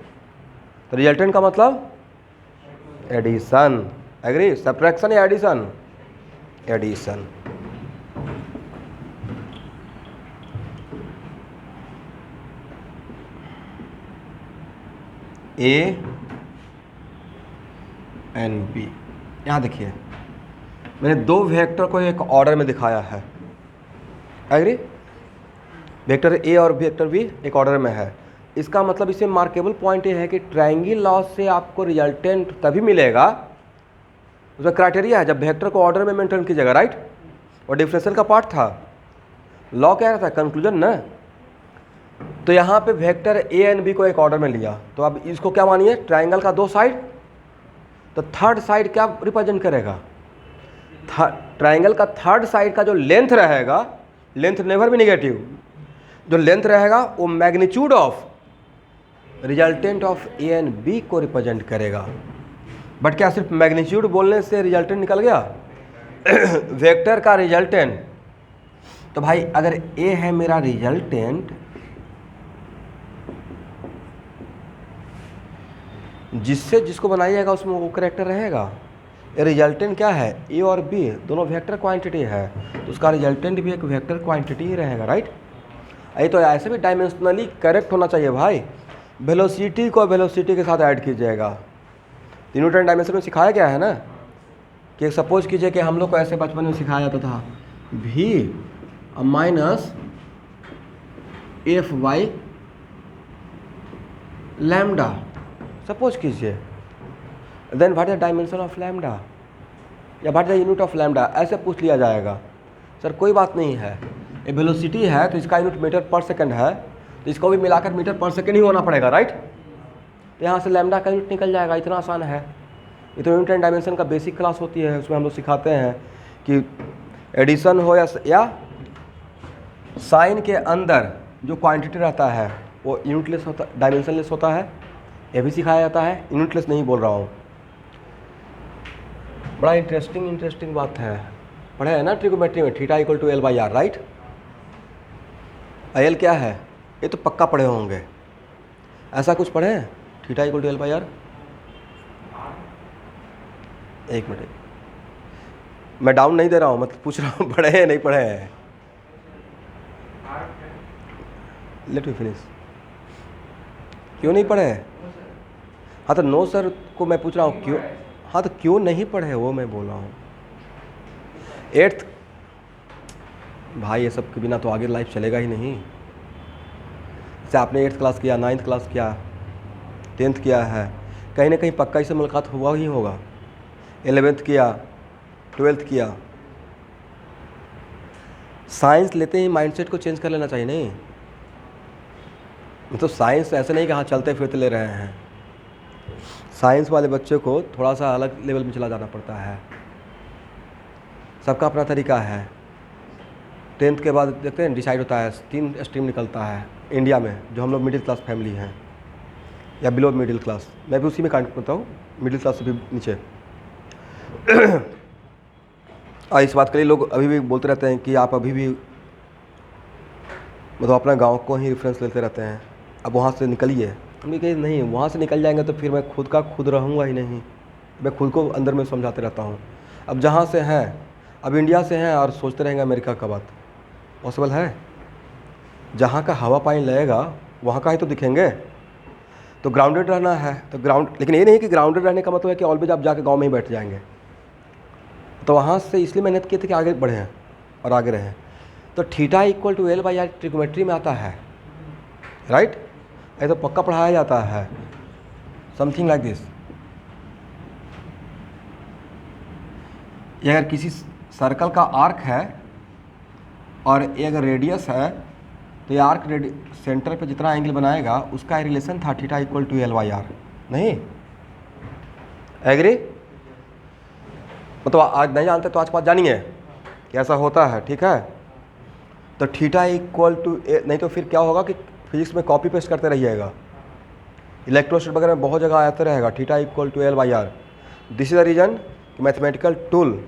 तो रिजल्टेंट का मतलब एडिशन। एग्री? सब्ट्रैक्शन या addition? Addition. A and B, यहाँ देखिए मैंने दो वेक्टर को एक ऑर्डर में दिखाया है। एग्री? वेक्टर ए और वेक्टर बी एक ऑर्डर में है। इसका मतलब इसमें मार्केबल पॉइंट ये है कि ट्रायंगल लॉ से आपको रिजल्टेंट तभी मिलेगा, उसका क्राइटेरिया है जब वेक्टर को ऑर्डर में मेंटेन कीजिएगा, राइट? और डिफरेंशियल का पार्ट था, लॉ क्या रहता है, कंक्लूजन ना। तो यहाँ पे वेक्टर ए एंड बी को एक ऑर्डर में लिया, तो अब इसको क्या मानिए, ट्रायंगल का दो साइड। तो थर्ड साइड क्या रिप्रेजेंट करेगा, ट्रायंगल का थर्ड साइड का जो लेंथ रहेगा लेंथ नेवर भी नेगेटिव। जो लेंथ रहेगा वो magnitude of resultant of A and B को रिप्रेजेंट करेगा। बट क्या सिर्फ मैग्नीट्यूड बोलने से रिजल्टेंट निकल गया? वेक्टर का रिजल्टेंट, तो भाई अगर ए है मेरा रिजल्टेंट, जिससे जिसको बनाया जाएगा उसमें वो करेक्टर रहेगा। ये रिजल्टेंट क्या है? ए और बी दोनों वेक्टर क्वांटिटी है, तो उसका रिजल्टेंट भी एक वेक्टर क्वांटिटी ही रहेगा, राइट। ये तो ऐसे भी डायमेंशनली करेक्ट होना चाहिए भाई। वेलोसिटी को वेलोसिटी के साथ ऐड कीजिएगा। न्यूटन डायमेंशन में सिखाया गया है ना कि सपोज कीजिए कि हम लोग को ऐसे बचपन में सिखाया जाता था v minus F Y lambda, suppose कीजिए, then what is the dimension of lambda या what is the unit of lambda, ऐसे पूछ लिया जाएगा। सर कोई बात नहीं है, ये वेलोसिटी है तो इसका यूनिट मीटर पर सेकंड है, तो इसको भी मिलाकर मीटर पर सेकंड ही होना पड़ेगा, राइट। तो यहाँ से लैम्डा का यूनिट निकल जाएगा, इतना आसान है। ये तो यूनिट एंड डायमेंशन का बेसिक क्लास होती है, उसमें हम लोग सिखाते हैं कि एडिशन हो या साइन के अंदर जो क्वांटिटी रहता है वो यूनिटलेस होता, डायमेंशनलेस होता है, ये भी सिखाया जाता है। यूनिटलेस नहीं बोल रहा हूँ। बड़ा इंटरेस्टिंग बात है, पढ़े है ना ट्रिगोमेट्री में, theta equal to L by R, right. L क्या है? ये तो पक्का पढ़े होंगे, ऐसा कुछ पढ़े हैं? Theta equal to L by R, एक मिनट, मैं डाउन नहीं दे रहा हूँ, मतलब पूछ रहा हूँ पढ़े हैं नहीं पढ़े हैं। Let me finish. क्यों नहीं पढ़े? हाँ तो नो सर को मैं पूछ रहा हूँ क्यों, हाँ तो क्यों नहीं पढ़े वो मैं बोल रहा हूँ। 8th भाई, ये सब के बिना तो आगे लाइफ चलेगा ही नहीं। जैसे आपने 8th क्लास किया, 9th क्लास किया, 10th किया है, कहीं ना कहीं पक्का इससे मुलाकात हुआ ही होगा। 11th किया, 12th किया। साइंस लेते ही माइंडसेट को चेंज कर लेना चाहिए, नहीं मतलब साइंस ऐसे नहीं कि हाँ चलते फिरते ले रहे हैं। साइंस वाले बच्चे को थोड़ा सा अलग लेवल में चला जाना पड़ता है, सबका अपना तरीका है। 10th के बाद देखते हैं डिसाइड होता है, 3 स्ट्रीम निकलता है इंडिया में, जो हम लोग मिडिल क्लास फैमिली हैं या बिलो मिडिल क्लास, मैं भी उसी में काउंट करता हूँ, मिडिल क्लास से भी नीचे। और इस बात के लिए लोग अभी भी बोलते रहते हैं कि आप अभी भी मतलब अपना गांव को ही रेफरेंस लेते रहते हैं, अब वहाँ से निकलिए। हम कहीं नहीं, वहाँ से निकल जाएंगे तो फिर मैं खुद का खुद रहूँगा ही नहीं, मैं खुद को अंदर में समझाते रहता हूँ। अब जहाँ से हैं, अब इंडिया से हैं और सोचते रहेंगे अमेरिका का बात, पॉसिबल है? जहाँ का हवा पानी लगेगा वहाँ का ही तो दिखेंगे। तो ग्राउंडेड रहना है, तो ग्राउंड, लेकिन ये नहीं कि ग्राउंडेड रहने का मतलब है कि ऑलवेज आप जाके गाँव में ही बैठ जाएंगे। तो वहाँ से इसलिए मेहनत किए थे कि आगे बढ़ें और आगे रहें। तो theta equal to L by R trigonometry में आता है, राइट। ये तो पक्का पढ़ाया जाता है, समथिंग लाइक दिस। ये अगर किसी सर्कल का आर्क है और ये अगर रेडियस है, तो ये आर्क सेंटर पे जितना एंगल बनाएगा उसका रिलेशन था theta equal to L by R, नहीं एग्री? मतलब आज नहीं जानते तो आज बात जानिए कि ऐसा होता है, ठीक है। तो थीटा इक्वल टू नहीं तो फिर क्या होगा कि फिजिक्स में कॉपी पेस्ट करते रहिएगा, इलेक्ट्रोस्टैटिक वगैरह में बहुत जगह आते रहेगा theta equal to L by R. This is the reason कि मैथमेटिकल टूल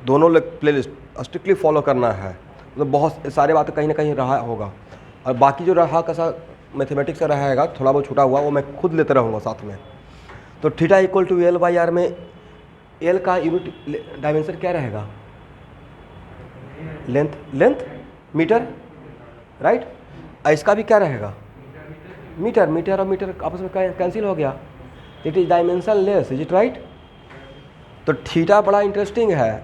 दोनों प्लेलिस्ट स्ट्रिक्टली फॉलो करना है। मतलब बहुत सारे बातें कहीं ना कहीं रहा होगा, और बाकी जो रहा कैसा मैथमेटिक्स का रहेगा थोड़ा बहुत छूटा हुआ वो मैं खुद लेते रहूँगा साथ में। तो theta equal to L by R में एल का यूनिट डायमेंशन क्या रहेगा? Length metre, right. इसका भी क्या रहेगा? मीटर और मीटर आपस में कैंसिल हो गया, it is dimension less, is it right. तो थीटा बड़ा इंटरेस्टिंग है,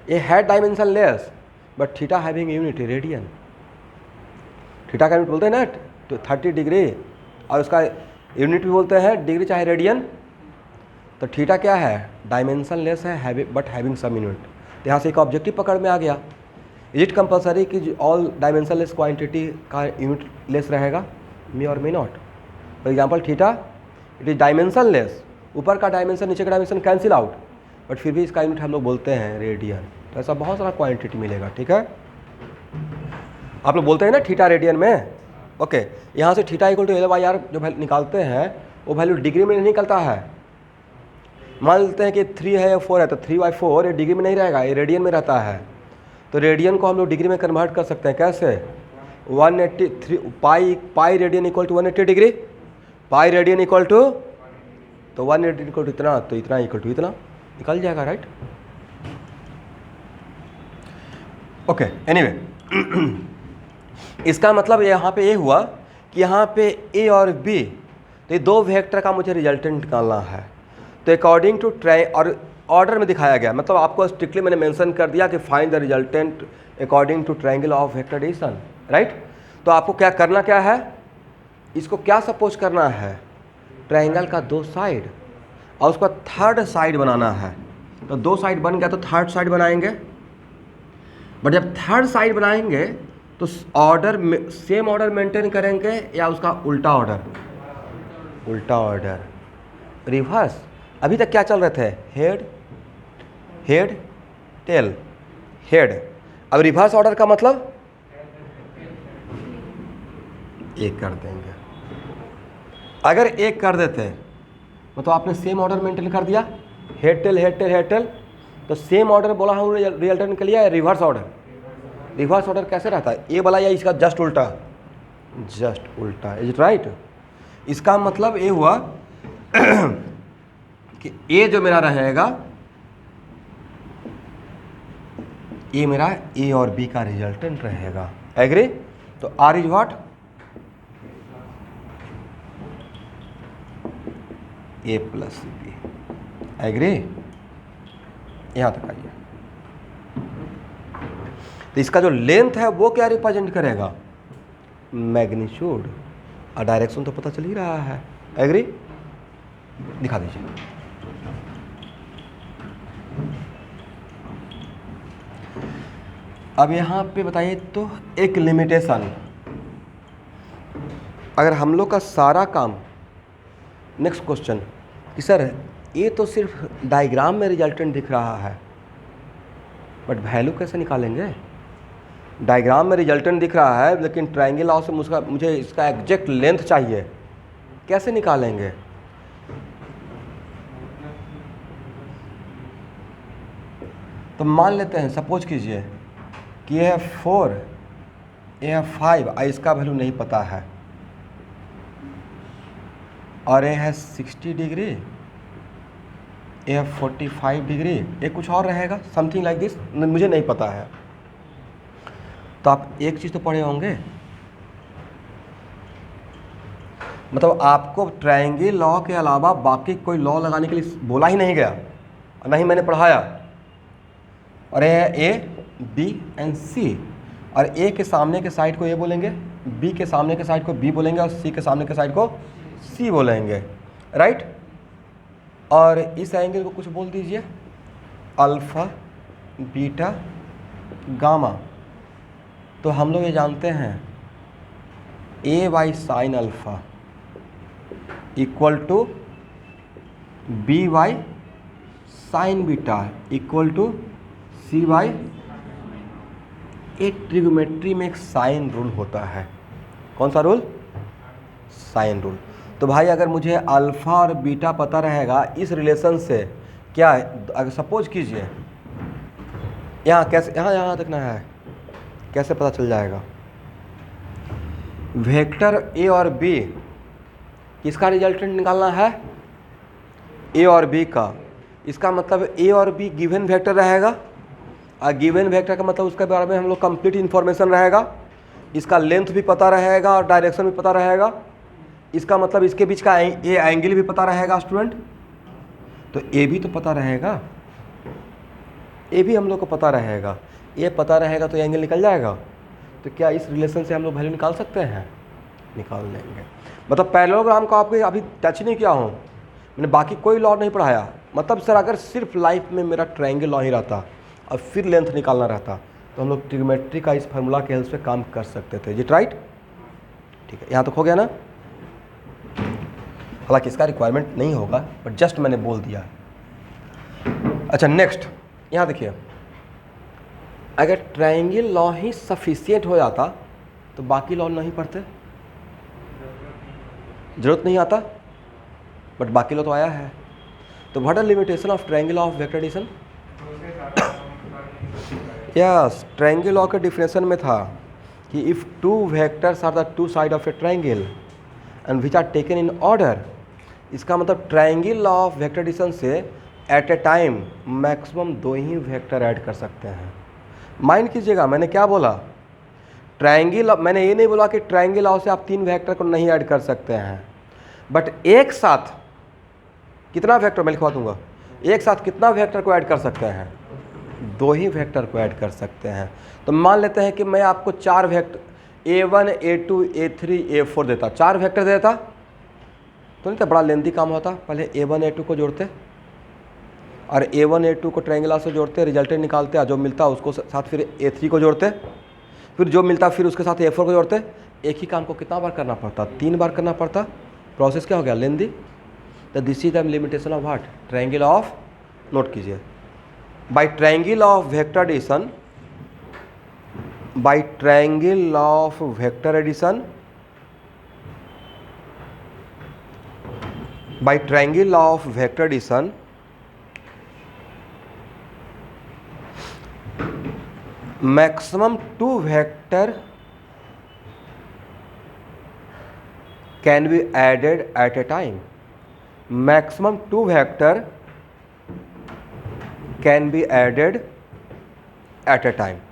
ये है dimension less but theta having unit radian. Theta का यूनिट बोलते हैं ना तो 30 डिग्री, और उसका यूनिट भी बोलते हैं डिग्री चाहे रेडियन। तो थीटा क्या है? डायमेंशन लेस है बट हैविंग सम यूनिट। तो यहाँ से एक ऑब्जेक्टिव पकड़ में आ गया। इज इट कंपलसरी कि ऑल डायमेंशन लेस क्वान्टिटी का यूनिट लेस रहेगा? मे और may not. For example theta it is dimension less, ऊपर का डायमेंशन नीचे का डायमेंशन कैंसिल आउट, बट फिर भी इसका यूनिट हम लोग बोलते हैं रेडियन। तो ऐसा बहुत सारा क्वान्टिटी मिलेगा, ठीक है। आप लोग बोलते हैं ना थीटा रेडियन में, ओके। यहाँ से थीटा इक्वल टू L/R जो वैल्यू निकालते हैं वो वैल्यू डिग्री में नहीं निकलता है। मान लेते हैं कि 3 है या 4 है, तो 3/4 ये डिग्री में नहीं रहेगा, ये रेडियन में रहता है। तो रेडियन को हम लोग डिग्री में कन्वर्ट कर सकते हैं, कैसे? 183 pi radian equal to 180 degree, pi radian equal to, तो 180 इक्वल टू इतना, तो इतना इक्वल टू इतना निकल जाएगा, राइट? ओके, एनीवे इसका मतलब यहाँ पे ये हुआ कि यहाँ पे ए और बी, तो ये दो वेक्टर का मुझे रिजल्टेंट निकालना है। तो अकॉर्डिंग टू और ऑर्डर में दिखाया गया, मतलब आपको स्ट्रिक्टली मैंने मेंशन कर दिया कि find the resultant according to triangle of vector addition, right? तो आपको क्या करना क्या है, इसको क्या सपोज करना है, ट्रायंगल का दो साइड और उसका थर्ड साइड बनाना है। तो दो साइड बन गया तो थर्ड साइड बनाएंगे, बट जब थर्ड साइड बनाएंगे तो ऑर्डर में सेम ऑर्डर मेंटेन करेंगे या उसका उल्टा ऑर्डर? उल्टा ऑर्डर, रिवर्स। अभी तक क्या चल रहे थे, हेड हेड टेल हेड, अब रिवर्स ऑर्डर का मतलब एक कर देंगे। अगर एक कर देते मतलब आपने सेम ऑर्डर मेंटेन कर दिया, head tail head tail head tell, तो सेम ऑर्डर बोला हम रिजल्टेंट के लिए रिवर्स ऑर्डर। रिवर्स ऑर्डर कैसे रहता है, ये वाला या इसका जस्ट उल्टा? जस्ट उल्टा, इज इट राइट? इसका मतलब ये हुआ कि ए जो मेरा रहेगा, ये मेरा ए और बी का रिजल्टेंट रहेगा, एग्री? तो R is what, A plus B, agree? यहां तक आइए। तो इसका जो लेंथ है वो क्या रिप्रेजेंट करेगा, मैग्नीट्यूड, और डायरेक्शन तो पता चल ही रहा है, एग्री? दिखा दीजिए। अब यहाँ पे बताइए तो एक लिमिटेशन, अगर हम लोग का सारा काम, नेक्स्ट क्वेश्चन कि सर ये तो सिर्फ डायग्राम में रिजल्टेंट दिख रहा है, बट वैल्यू कैसे निकालेंगे? डायग्राम में रिजल्टेंट दिख रहा है लेकिन ट्रायंगल लॉ से मुझे इसका एग्जैक्ट लेंथ चाहिए, कैसे निकालेंगे? तो मान लेते हैं, सपोज कीजिए कि यह है 4, यह है 5 और इसका वैल्यू नहीं पता है, और यह है 60 डिग्री, यह है 45 डिग्री, ये कुछ और रहेगा, समथिंग लाइक दिस, मुझे नहीं पता है। तो आप एक चीज़ तो पढ़े होंगे, मतलब आपको ट्रायंगल लॉ के अलावा बाकी कोई लॉ लगाने के लिए बोला ही नहीं गया और ना ही मैंने पढ़ाया। और ये है ए बी एंड सी, और ए के सामने के साइड को ए बोलेंगे, बी के सामने के साइड को बी बोलेंगे और सी के सामने के साइड को सी बोलेंगे, राइट? और इस एंगल को कुछ बोल दीजिए, अल्फा बीटा गामा। तो हम लोग ये जानते हैं A Y sine alpha equal to B Y sine beta equal to C Y. एक ट्रिग्नोमेट्री में एक साइन रूल होता है, कौन सा रूल? Sine rule. तो भाई अगर मुझे अल्फ़ा और बीटा पता रहेगा इस रिलेशन से, क्या अगर सपोज कीजिए यहाँ कैसे, यहाँ देखना है, कैसे पता चल जाएगा? वेक्टर ए और बी किसका रिजल्टेंट निकालना है? ए और बी का। इसका मतलब ए और बी गिवन वेक्टर रहेगा, और गिवन वेक्टर का मतलब उसके बारे में हम लोग कंप्लीट इन्फॉर्मेशन रहेगा, इसका लेंथ भी पता रहेगा और डायरेक्शन भी पता रहेगा। इसका मतलब इसके बीच का ए एंगल भी पता रहेगा स्टूडेंट, तो ए भी तो पता रहेगा, ए भी हम लोग को पता रहेगा, ये पता रहेगा तो एंगल निकल जाएगा। तो क्या इस रिलेशन से हम लोग वैल्यू निकाल सकते हैं? निकाल लेंगे। मतलब पैरेललोग्राम को आपको अभी टच नहीं किया हूँ मैंने, बाकी कोई लॉ नहीं पढ़ाया। मतलब सर अगर सिर्फ लाइफ में मेरा ट्रायंगल लॉ ही रहता और फिर लेंथ निकालना रहता तो हम लोग ट्रिग्नोमेट्री का इस फार्मूला के हेल्प से काम कर सकते थे। जी राइट, ठीक है, यहाँ तक हो गया ना? हालांकि इसका रिक्वायरमेंट नहीं होगा, बट जस्ट मैंने बोल दिया। अच्छा नेक्स्ट, यहाँ देखिए, अगर ट्रायंगल लॉ ही सफिशिएंट हो जाता तो बाकी लॉ नहीं पढ़ते, ज़रूरत नहीं आता, बट बाकी लॉ तो आया है। तो what are limitation of triangle of vector addition? Yes, triangle law के डिफिनेशन में था कि if two vectors are the two side of a triangle and which are taken in order, इसका मतलब triangle law of vector addition से एट ए टाइम मैक्सिमम 2 ही वेक्टर ऐड कर सकते हैं। माइंड कीजिएगा मैंने क्या बोला, ट्रायंगल, मैंने ये नहीं बोला कि ट्रायंगल लॉ से आप 3 वेक्टर को नहीं ऐड कर सकते हैं, बट एक साथ कितना वेक्टर, मैं लिखवा दूंगा, एक साथ कितना वेक्टर को ऐड कर सकते हैं? 2 ही वेक्टर को ऐड कर सकते हैं। तो मान लेते हैं कि मैं आपको 4 vector A1 A2 A3 A4 देता, 4 वेक्टर देता तो नहीं तो बड़ा लेंदी काम होता। पहले A1 A2 को जोड़ते और A1 A2 को ट्रायंगल से जोड़ते, रिजल्टेंट निकालते, जो मिलता उसको साथ फिर A3 को जोड़ते, फिर जो मिलता फिर उसके साथ A4 को जोड़ते। एक ही काम को कितना बार करना पड़ता? 3 बार करना पड़ता। प्रोसेस क्या हो गया? लेंदी। तो this is the limitation of what? Triangle of, note कीजिए, by triangle of vector addition, by triangle of vector addition, by triangle of vector addition maximum 2 vector can be added at a time. Maximum 2 vector can be added at a time.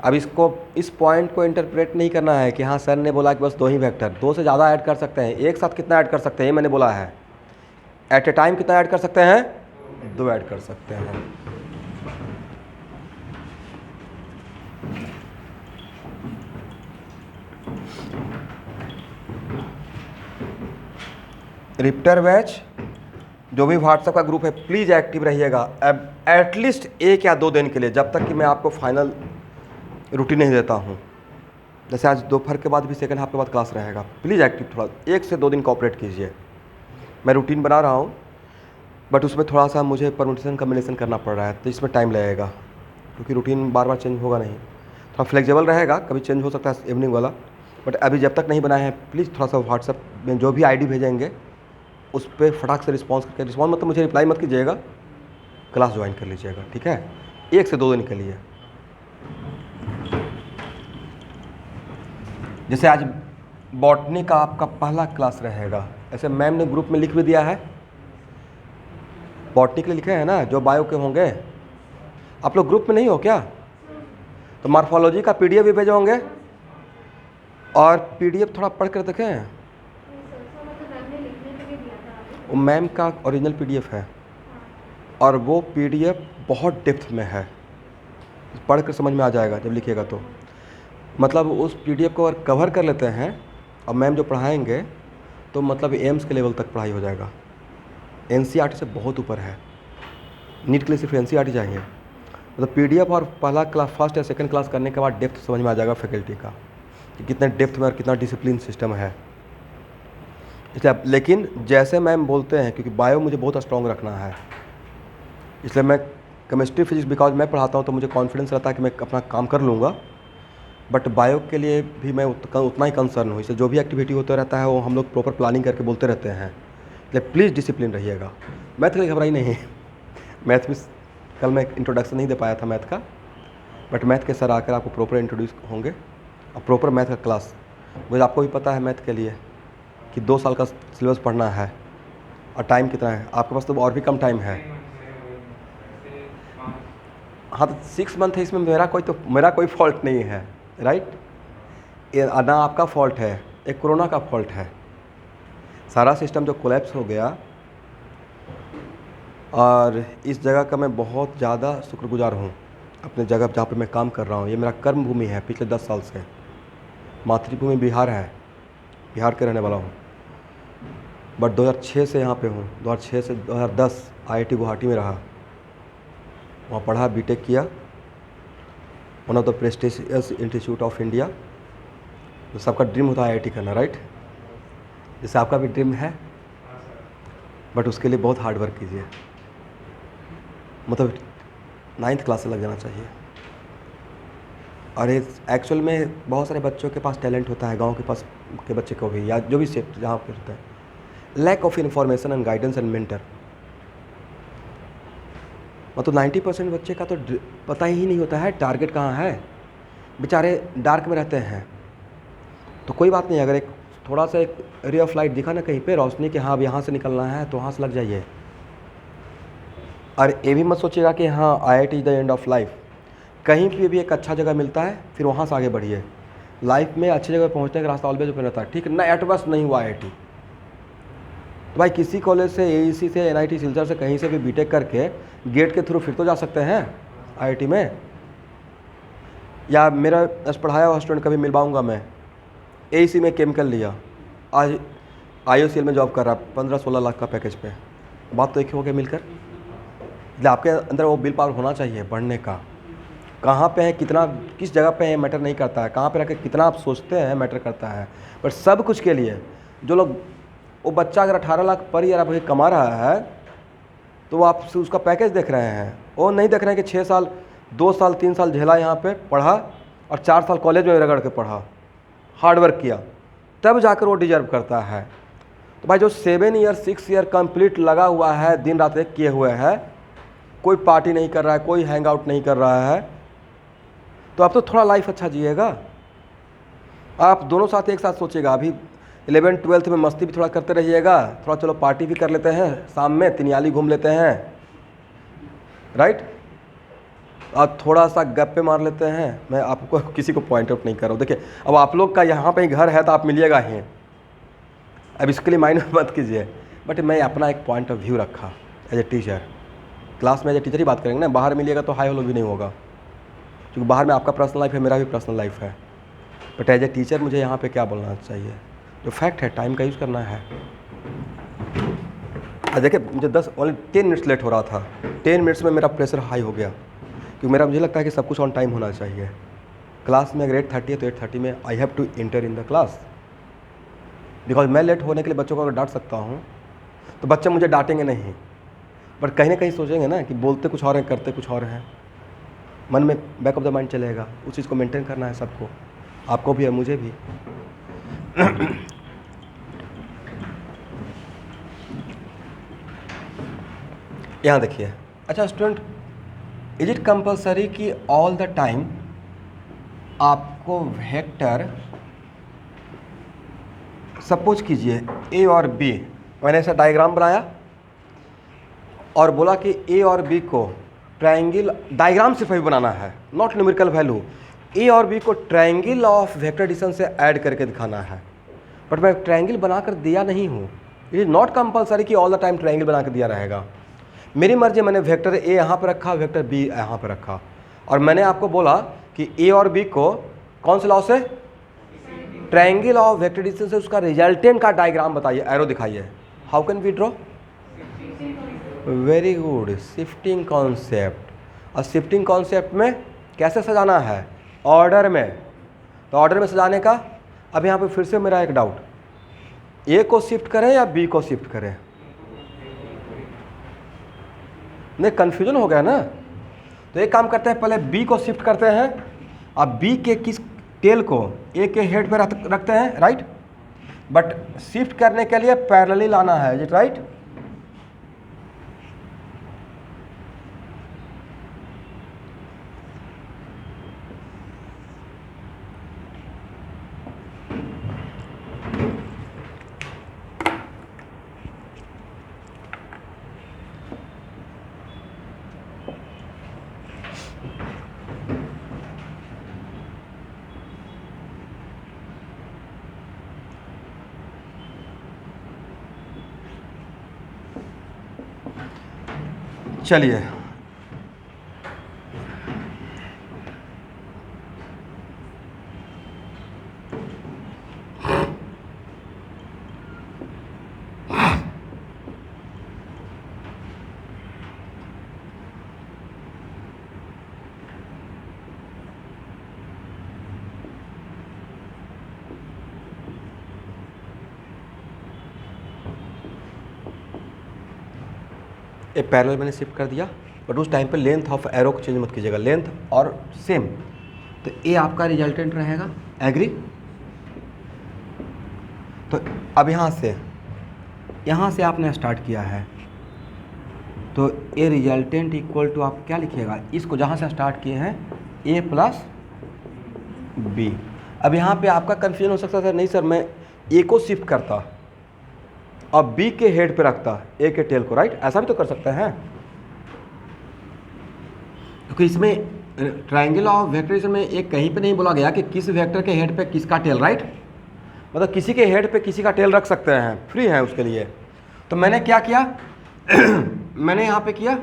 अब इसको, इस पॉइंट को इंटरप्रेट नहीं करना है कि हाँ सर ने बोला कि बस 2 ही वेक्टर, 2 से ज़्यादा ऐड कर सकते हैं। एक साथ कितना ऐड कर सकते हैं ये मैंने बोला है। एट ए टाइम कितना ऐड कर सकते हैं? 2 ऐड कर सकते हैं। रिप्टर बैच, जो भी व्हाट्सएप का ग्रुप है, प्लीज़ एक्टिव रहिएगा एटलीस्ट 1 या 2 दिन के लिए, जब तक कि मैं आपको फाइनल रूटीन नहीं देता हूँ। जैसे आज दोपहर के बाद भी सेकंड हाफ के बाद क्लास रहेगा, प्लीज़ एक्टिव थोड़ा 1 से 2 दिन कोऑपरेट कीजिए। मैं रूटीन बना रहा हूँ, बट उसमें थोड़ा सा मुझे परम्यूटेशन कम्बिनेशन करना पड़ रहा है, तो इसमें टाइम लगेगा, क्योंकि रूटीन बार बार चेंज होगा नहीं। थोड़ा फ्लेक्सिबल रहेगा, कभी चेंज हो सकता है इवनिंग वाला, बट अभी जब तक नहीं बनाया है प्लीज़ थोड़ा सा व्हाट्सएप में जो भी ID भेजेंगे उस पर फटाक से रिस्पॉन्स करके, रिस्पॉन्स मतलब मुझे रिप्लाई मत कीजिएगा, क्लास ज्वाइन कर लीजिएगा, ठीक है? 1 से 2 दिन के लिए। जैसे आज बॉटनी का आपका पहला क्लास रहेगा, ऐसे मैम ने ग्रुप में लिख भी दिया है, बॉटनी के लिए लिखे हैं ना, जो बायो के होंगे। आप लोग ग्रुप में नहीं हो क्या? तो मॉर्फोलॉजी का PDF भी भेजे होंगे, और PDF थोड़ा पढ़ कर देखें। वो मैम का ओरिजिनल PDF है, और वो PDF बहुत डेप्थ में है, पढ़ कर समझ में आ जाएगा जब लिखिएगा तो। मतलब उस PDF को अगर कवर कर लेते हैं और मैम जो पढ़ाएंगे तो मतलब एम्स के लेवल तक पढ़ाई हो जाएगा। NCERT से बहुत ऊपर है, नीट के लिए सिर्फ NCERT चाहिए। मतलब PDF और पहला क्लास, फर्स्ट या सेकंड क्लास करने के बाद डेप्थ समझ में आ जाएगा फैकल्टी का कि कितने डेप्थ में और कितना डिसिप्लिन सिस्टम है। इसलिए लेकिन जैसे मैम बोलते हैं, क्योंकि बायो मुझे बहुत स्ट्रॉन्ग रखना है, इसलिए मैं केमिस्ट्री फिजिक्स बिकॉज मैं पढ़ाता हूँ तो मुझे कॉन्फिडेंस रहता है कि मैं अपना काम कर लूँगा, बट बायो के लिए भी मैं उतना ही कंसर्न हूँ। इससे जो भी एक्टिविटी होता रहता है वो हम लोग प्रॉपर प्लानिंग करके बोलते रहते हैं, इसलिए प्लीज़ डिसिप्लिन रहिएगा। मैथ के लिए घबराई नहीं, मैथ में कल मैं इंट्रोडक्शन नहीं दे पाया था मैथ का, बट मैथ के सर आकर आपको प्रॉपर इंट्रोड्यूस होंगे और प्रॉपर मैथ का क्लास। मुझे आपको भी पता है मैथ के लिए कि 2 साल का सिलेबस पढ़ना है, और टाइम कितना है आपके पास, तो और भी कम टाइम है। हाँ तो 6 मंथ है, इसमें मेरा कोई फॉल्ट नहीं है, राइट? ये ना आपका फॉल्ट है, एक कोरोना का फॉल्ट है। सारा सिस्टम जो कोलैप्स हो गया, और इस जगह का मैं बहुत ज़्यादा शुक्रगुजार हूँ, अपने जगह जहाँ पे मैं काम कर रहा हूँ। ये मेरा कर्म भूमि है पिछले 10 साल से। मातृभूमि बिहार है, बिहार के रहने वाला हूँ, बट 2006 से यहाँ पे हूँ। 2006 से 2010 IIT गुवाहाटी में रहा, वहाँ पढ़ा, BTech किया, one of the prestigious institute of India. तो सबका ड्रीम होता है IIT करना, राइट? जैसे आपका भी ड्रीम है, बट उसके लिए बहुत हार्ड वर्क कीजिए। मतलब 9th क्लास से लग जाना चाहिए। और एक्चुअल में बहुत सारे बच्चों के पास टैलेंट होता है, गांव के पास के बच्चे को भी, या जो भी सेट जहाँ पे होता है, lack of information and guidance and mentor. मतलब 90% बच्चे का तो पता ही नहीं होता है टारगेट कहाँ है, बेचारे डार्क में रहते हैं। तो कोई बात नहीं, अगर एक थोड़ा सा एक रे ऑफ लाइट दिखा ना कहीं पे रोशनी कि हाँ अब यहाँ से निकलना है, तो वहाँ से लग जाइए। और ये भी मत सोचिएगा कि हाँ IIT is the end of life. कहीं पे भी एक अच्छा जगह मिलता है फिर वहाँ से आगे बढ़िए। लाइफ में अच्छी जगह पहुँचने का रास्ता ऑलवेज ओपन रहता है, ठीक ना। एट बस नहीं हुआ IIT तो भाई किसी कॉलेज से, AEC से, NIT सिलचर से, कहीं से भी बीटेक करके गेट के थ्रू फिर तो जा सकते हैं IIT में। या मेरा पढ़ाया हुआ स्टूडेंट कभी मिलवाऊँगा मैं, AEC में केमिकल लिया, आज IOCL में जॉब कर रहा, 15-16 लाख का पैकेज पे। बात तो एक ही हो गया मिलकर। इसलिए आपके अंदर वो विल पावर होना चाहिए बढ़ने का। कहाँ पे है, कितना, किस जगह पे है मैटर नहीं करता है, कहाँ पे रह के कितना आप सोचते हैं मैटर करता है। पर सब कुछ के लिए जो लोग, वो बच्चा अगर 18 लाख पर ईयर आप कमा रहा है तो वो आप उसका पैकेज देख रहे हैं, वो नहीं देख रहे हैं कि 6 साल 2 साल 3 साल झेला यहाँ पे पढ़ा और 4 साल कॉलेज में रगड़ के पढ़ा, हार्डवर्क किया, तब जाकर वो डिजर्व करता है। तो भाई जो 7 ईयर 6 ईयर कंप्लीट लगा हुआ है, दिन रात एक किए हुए है, कोई पार्टी नहीं कर रहा है, कोई हैंग आउट नहीं कर रहा है, तो आप तो थोड़ा लाइफ अच्छा जिएगा। आप दोनों साथ एक साथ सोचिएगा। अभी 11th-12th में मस्ती भी थोड़ा करते रहिएगा, थोड़ा चलो पार्टी भी कर लेते हैं, शाम में तिनियाली घूम लेते हैं, राइट, और थोड़ा सा गप्पे मार लेते हैं। मैं आपको किसी को पॉइंट आउट नहीं कर रहा हूँ। देखिए अब आप लोग का यहाँ पे ही घर है तो आप मिलिएगा ही, अब इसके लिए माइंड मत कीजिए। बट मैं अपना एक पॉइंट ऑफ व्यू रखा एज ए टीचर। क्लास में एज ए टीचर ही बात करेंगे ना, बाहर मिलिएगा तो हाई हेलो भी नहीं होगा, क्योंकि बाहर में आपका पर्सनल लाइफ है, मेरा भी पर्सनल लाइफ है। बट एज ए टीचर मुझे यहाँ पे क्या बोलना चाहिए, जो फैक्ट है, टाइम का यूज़ करना है। देखिए मुझे 10 मिनट्स लेट हो रहा था, 10 मिनट्स में मेरा प्रेशर हाई हो गया, क्योंकि मुझे लगता है कि सब कुछ ऑन टाइम होना चाहिए। क्लास में अगर 8:30 है तो 8:30 में I have to enter in the class, because मैं लेट होने के लिए बच्चों को अगर डांट सकता हूँ तो बच्चे मुझे डांटेंगे नहीं, बट कहीं ना कहीं सोचेंगे ना कि बोलते कुछ और हैं करते कुछ और हैं, मन में बैक ऑफ द माइंड चलेगा। उस चीज़ को मेंटेन करना है सबको, आपको भी है मुझे भी। यहाँ देखिए, अच्छा स्टूडेंट, इज इट कंपल्सरी कि ऑल द टाइम आपको वेक्टर, सपोज कीजिए A और B, मैंने ऐसा डायग्राम बनाया और बोला कि A और B को ट्रायंगल, डायग्राम सिर्फ अभी बनाना है, नॉट न्यूमेरिकल वैल्यू, A और B को ट्रायंगल ऑफ वेक्टर एडिशन से ऐड करके दिखाना है। बट मैं ट्रायंगल बनाकर दिया नहीं हूँ, इट इज़ नॉट कंपल्सरी कि ऑल द टाइम ट्रायंगल बना कर दिया रहेगा। मेरी मर्जी, मैंने वेक्टर A यहाँ पर रखा, वेक्टर B यहाँ पर रखा, और मैंने आपको बोला कि A और B को कौन से लॉ से, ट्रायंगल ऑफ वेक्टर एडिशन से उसका रिजल्टेंट का डायग्राम बताइए, एरो दिखाइए। How can we draw? Very good, shifting concept. और शिफ्टिंग कॉन्सेप्ट में कैसे सजाना है, ऑर्डर में। तो ऑर्डर में सजाने का, अब यहाँ पे फिर से मेरा एक डाउट, A को शिफ्ट करें या B को शिफ्ट करें? नहीं, कन्फ्यूजन हो गया ना। तो एक काम करते हैं, पहले B को शिफ्ट करते हैं, अब B के किस टेल को A के हेड पे रखते हैं, राइट। बट शिफ्ट करने के लिए पैरेलली लाना है, इज इट राइट? चलिए, एक पैरेलल मैंने शिफ्ट कर दिया, बट उस टाइम पे लेंथ ऑफ एरो को चेंज मत कीजिएगा, लेंथ और सेम तो ए आपका रिजल्टेंट रहेगा, एग्री। तो अब यहाँ से आपने स्टार्ट किया है, तो ए रिजल्टेंट इक्वल टू आप क्या लिखिएगा, इसको जहाँ से स्टार्ट किए हैं ए प्लस बी। अब यहाँ पे आपका कन्फ्यूजन हो सकता था, नहीं सर मैं ए को शिफ्ट करता और बी के हेड पे रखता ए के टेल को, राइट, ऐसा भी तो कर सकते हैं, क्योंकि इसमें ट्रायंगल ऑफ वेक्टराइजेशन में एक कहीं पे नहीं बोला गया कि किस वेक्टर के हेड पे किसका टेल, राइट, मतलब किसी के हेड पे किसी का टेल रख सकते हैं, फ्री है उसके लिए। तो मैंने क्या किया मैंने यहाँ पे किया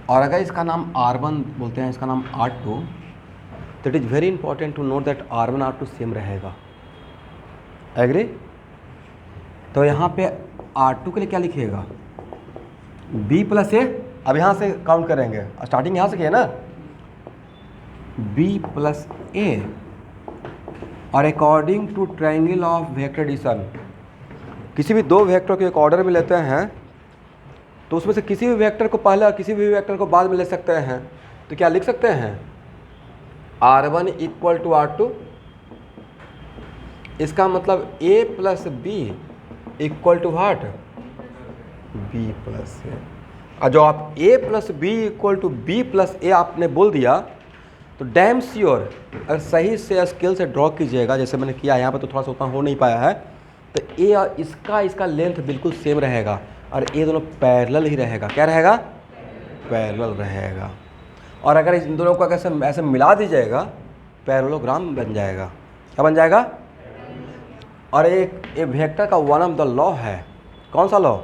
और अगर इसका नाम R1 बोलते हैं, इसका नाम R2, तो it is very important to note that R1 R2 same रहेगा, एग्री। तो यहाँ पे R2 के लिए क्या लिखिएगा, B प्लस ए। अब यहाँ से काउंट करेंगे, स्टार्टिंग यहाँ से किया ना, B प्लस ए, और according to triangle of vector addition, किसी भी दो वेक्टर को एक ऑर्डर में लेते हैं तो उसमें से किसी भी वेक्टर को पहले और किसी भी वेक्टर को बाद में ले सकते हैं। तो क्या लिख सकते हैं, R1 इक्वल टू R2, इसका मतलब A plus B equal to what, B plus A. और जो आप A plus B equal to B plus A आपने बोल दिया, तो डैम श्योर अगर सही से स्केल से ड्रॉ कीजिएगा, जैसे मैंने किया यहाँ पर, तो थोड़ा सा उतना हो नहीं पाया है, तो A और इसका लेंथ बिल्कुल सेम रहेगा और ये दोनों पैरेलल ही रहेगा। क्या रहेगा, पैरेलल रहेगा। और अगर इन दोनों को ऐसे मिला दीजिएगा, पैरेललोग्राम बन जाएगा। क्या बन जाएगा, और एक वेक्टर का वन ऑफ द लॉ है, कौन सा लॉ,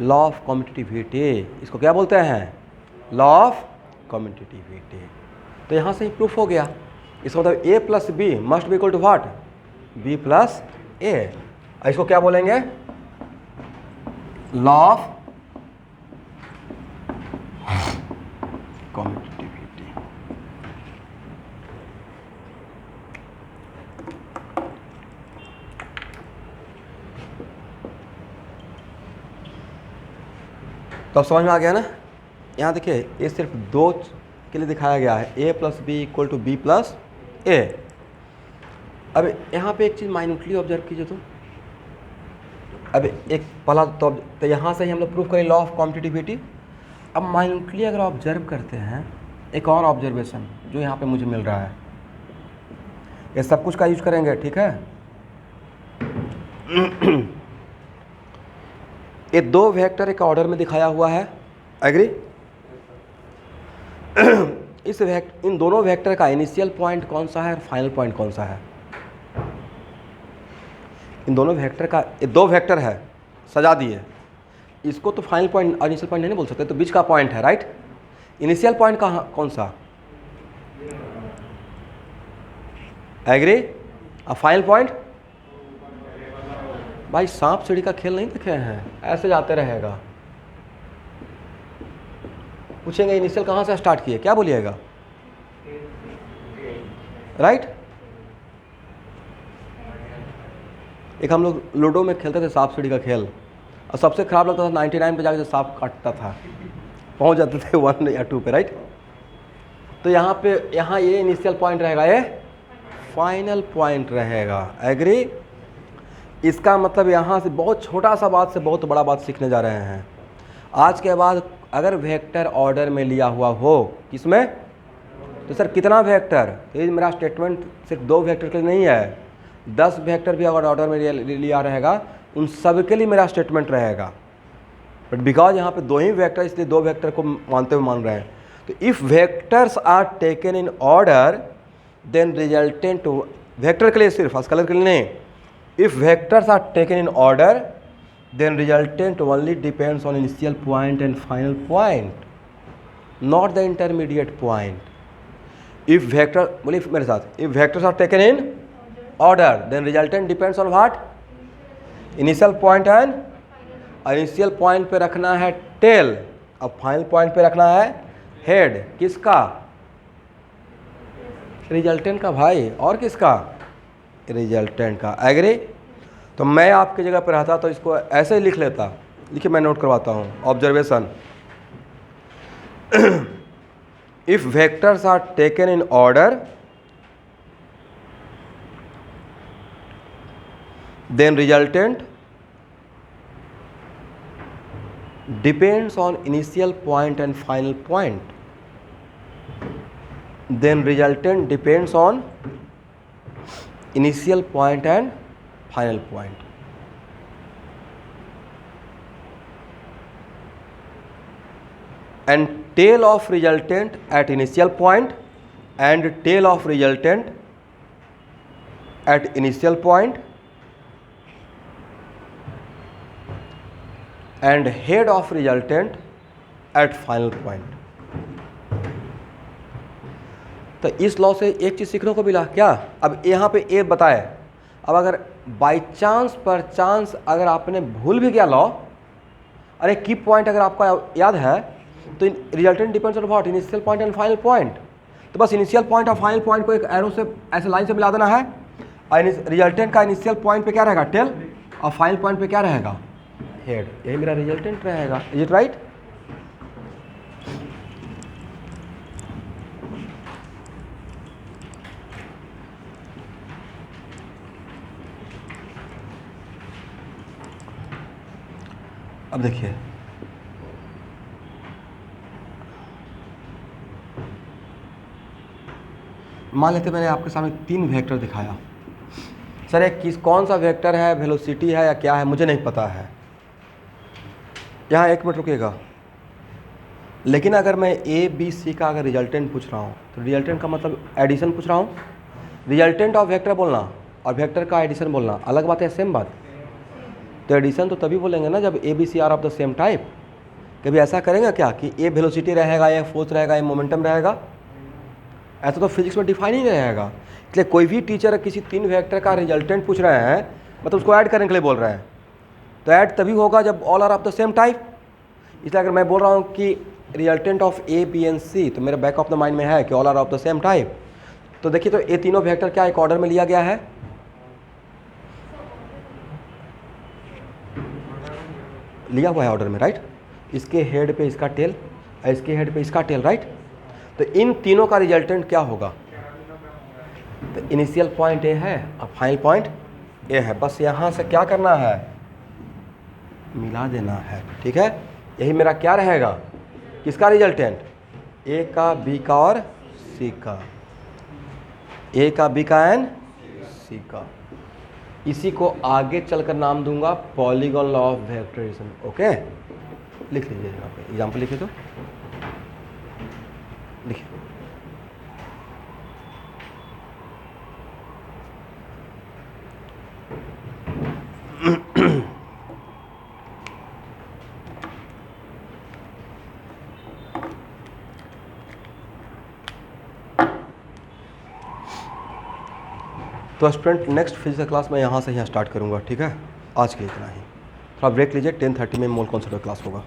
लॉ ऑफ कम्यूटेटिविटी, इसको क्या बोलते हैं, लॉ ऑफ कम्यूटेटिविटी। तो यहाँ से ही प्रूफ हो गया, इसका मतलब A plus B must be equal to what, B plus A. इसको क्या बोलेंगे, लॉ ऑफ कम्यूटेटिविटी। तो अब समझ में आ गया ना। यहाँ देखिए ये सिर्फ दो के लिए दिखाया गया है, A plus B equal to B plus A. अब यहाँ पे एक चीज़ माइन्यूटली ऑब्जर्व कीजिए, तो अब एक पहला तो यहाँ से ही हम लोग प्रूफ करें लॉ ऑफ कॉम्पिटिटिविटी। अब माइन्यूटली अगर ऑब्जर्व करते हैं, एक और ऑब्जर्वेशन जो यहाँ पे मुझे मिल रहा है, ये सब कुछ का यूज करेंगे, ठीक है। ये दो वेक्टर एक ऑर्डर में दिखाया हुआ है, एग्री। इन दोनों वेक्टर का इनिशियल पॉइंट कौन सा है और फाइनल पॉइंट कौन सा है, इन दोनों वेक्टर का, ये दो वेक्टर है, सजा दिए, इसको तो फाइनल पॉइंट और इनिशियल पॉइंट नहीं बोल सकते, तो बीच का पॉइंट है, राइट। इनिशियल पॉइंट कहाँ, कौन सा, एग्री। और फाइनल पॉइंट, भाई सांप सीढ़ी का खेल नहीं देखे हैं, ऐसे जाते रहेगा। पूछेंगे इनिशियल कहाँ से स्टार्ट किए, क्या बोलिएगा, राइट। एक हम लोग लूडो में खेलते थे सांप सीढ़ी का खेल, और सबसे खराब लगता था 99 पे जाकर सांप काटता था, पहुंच जाते थे 1 या 2 पे, राइट। तो यहाँ ये इनिशियल पॉइंट रहेगा, ये फाइनल पॉइंट रहेगा, एग्री। इसका मतलब यहाँ से बहुत छोटा सा बात से बहुत बड़ा बात सीखने जा रहे हैं। आज के बाद अगर वेक्टर ऑर्डर में लिया हुआ हो, किसमें, तो सर कितना वेक्टर, तो ये मेरा स्टेटमेंट सिर्फ दो वेक्टर के लिए नहीं है, 10 वेक्टर भी अगर ऑर्डर में लिया रहेगा, उन सब के लिए मेरा स्टेटमेंट रहेगा। बट बिकॉज यहाँ पे दो ही वेक्टर, इसलिए दो वेक्टर को मानते हुए मान रहे हैं। तो if vectors are taken in order then resultant, vector के लिए सिर्फ, स्केलर के लिए नहीं, if vectors are taken in order then resultant only depends on initial point and final point, not the intermediate point. If vector, बोलिए मेरे साथ, if vectors are taken in order then resultant depends on what, initial point and initial point पे रखना है tail, अब फाइनल पॉइंट पे रखना है हेड, किसका? रिजल्टेंट का भाई, और किसका? रिजल्टेंट का। एग्री? तो मैं आपकी जगह पर रहता तो इसको ऐसे ही लिख लेता। लिखिए, मैं नोट करवाता हूँ। Observation, if vectors are taken in order then resultant depends on initial point and final point. Then resultant depends on initial point and final point. And tail of resultant at initial point and tail of resultant at initial point and head of resultant at final point. तो इस लॉ से एक चीज़ सीखने को मिला क्या? अब यहाँ पे ए बताए, अब अगर बाई चांस पर चांस अगर आपने भूल भी गया लॉ, अरे की पॉइंट अगर आपका याद है तो resultant depends on what? Initial point and final point. तो बस इनिशियल पॉइंट और फाइनल पॉइंट को एक एरो से ऐसे लाइन से मिला देना है, और रिजल्टेंट का इनिशियल पॉइंट पे क्या रहेगा? टेल, और फाइनल पॉइंट पे क्या रहेगा? हेड। यही मेरा रिजल्टेंट रहेगा। Is it right? अब देखिए, मान लेते मैंने आपके सामने 3 वेक्टर दिखाया। सर एक कौन सा वेक्टर है, वेलोसिटी है या क्या है, मुझे नहीं पता है। यहाँ 1 मिनट रुकिएगा। लेकिन अगर मैं ए बी सी का अगर रिजल्टेंट पूछ रहा हूँ तो रिजल्टेंट का मतलब एडिशन पूछ रहा हूँ। रिजल्टेंट ऑफ वेक्टर बोलना और वेक्टर का एडिशन बोलना अलग बात है, सेम बात। तो एडिशन तो तभी बोलेंगे ना जब A B C are of the same type. कभी ऐसा करेंगे क्या कि ए वेलोसिटी रहेगा, या फोर्स रहेगा, या मोमेंटम रहेगा? ऐसा तो फिजिक्स में डिफाइन ही रहेगा। इसलिए कोई भी टीचर किसी 3 वेक्टर का रिजल्टेंट पूछ रहे हैं, मतलब उसको ऐड करने के लिए बोल रहे हैं, तो ऐड तभी होगा जब all are of the same type. इसलिए अगर मैं बोल रहा हूँ कि resultant of A B and C, तो मेरे बैक ऑफ द माइंड में है कि all are of the same type. तो देखिए, तो ये तीनों वेक्टर क्या एक ऑर्डर में लिया गया है? लिया हुआ है ऑर्डर में, राइट? इसके हेड पे इसका टेल, इसके हेड पे इसका टेल, राइट? तो इन तीनों का रिजल्टेंट क्या होगा? तो इनिशियल पॉइंट ए है और फाइनल पॉइंट ए है। बस यहाँ से क्या करना है? मिला देना है, ठीक है? यही मेरा क्या रहेगा? किसका रिजल्टेंट? ए का, बी का और सी का। ए का, बी का एंड सी का। इसी को आगे चलकर नाम दूंगा पॉलीगॉन लॉ ऑफ वेक्टराइजेशन। ओके, लिख लीजिए यहाँ पे एग्जाम्पल लिखिए, तो लिखिए। तो स्टूडेंट नेक्स्ट फिजिक्स क्लास मैं यहाँ से यहाँ स्टार्ट करूँगा, ठीक है? आज के लिए इतना ही। थोड़ा ब्रेक लीजिए, 10:30 में मोल कॉन्सेप्ट क्लास होगा।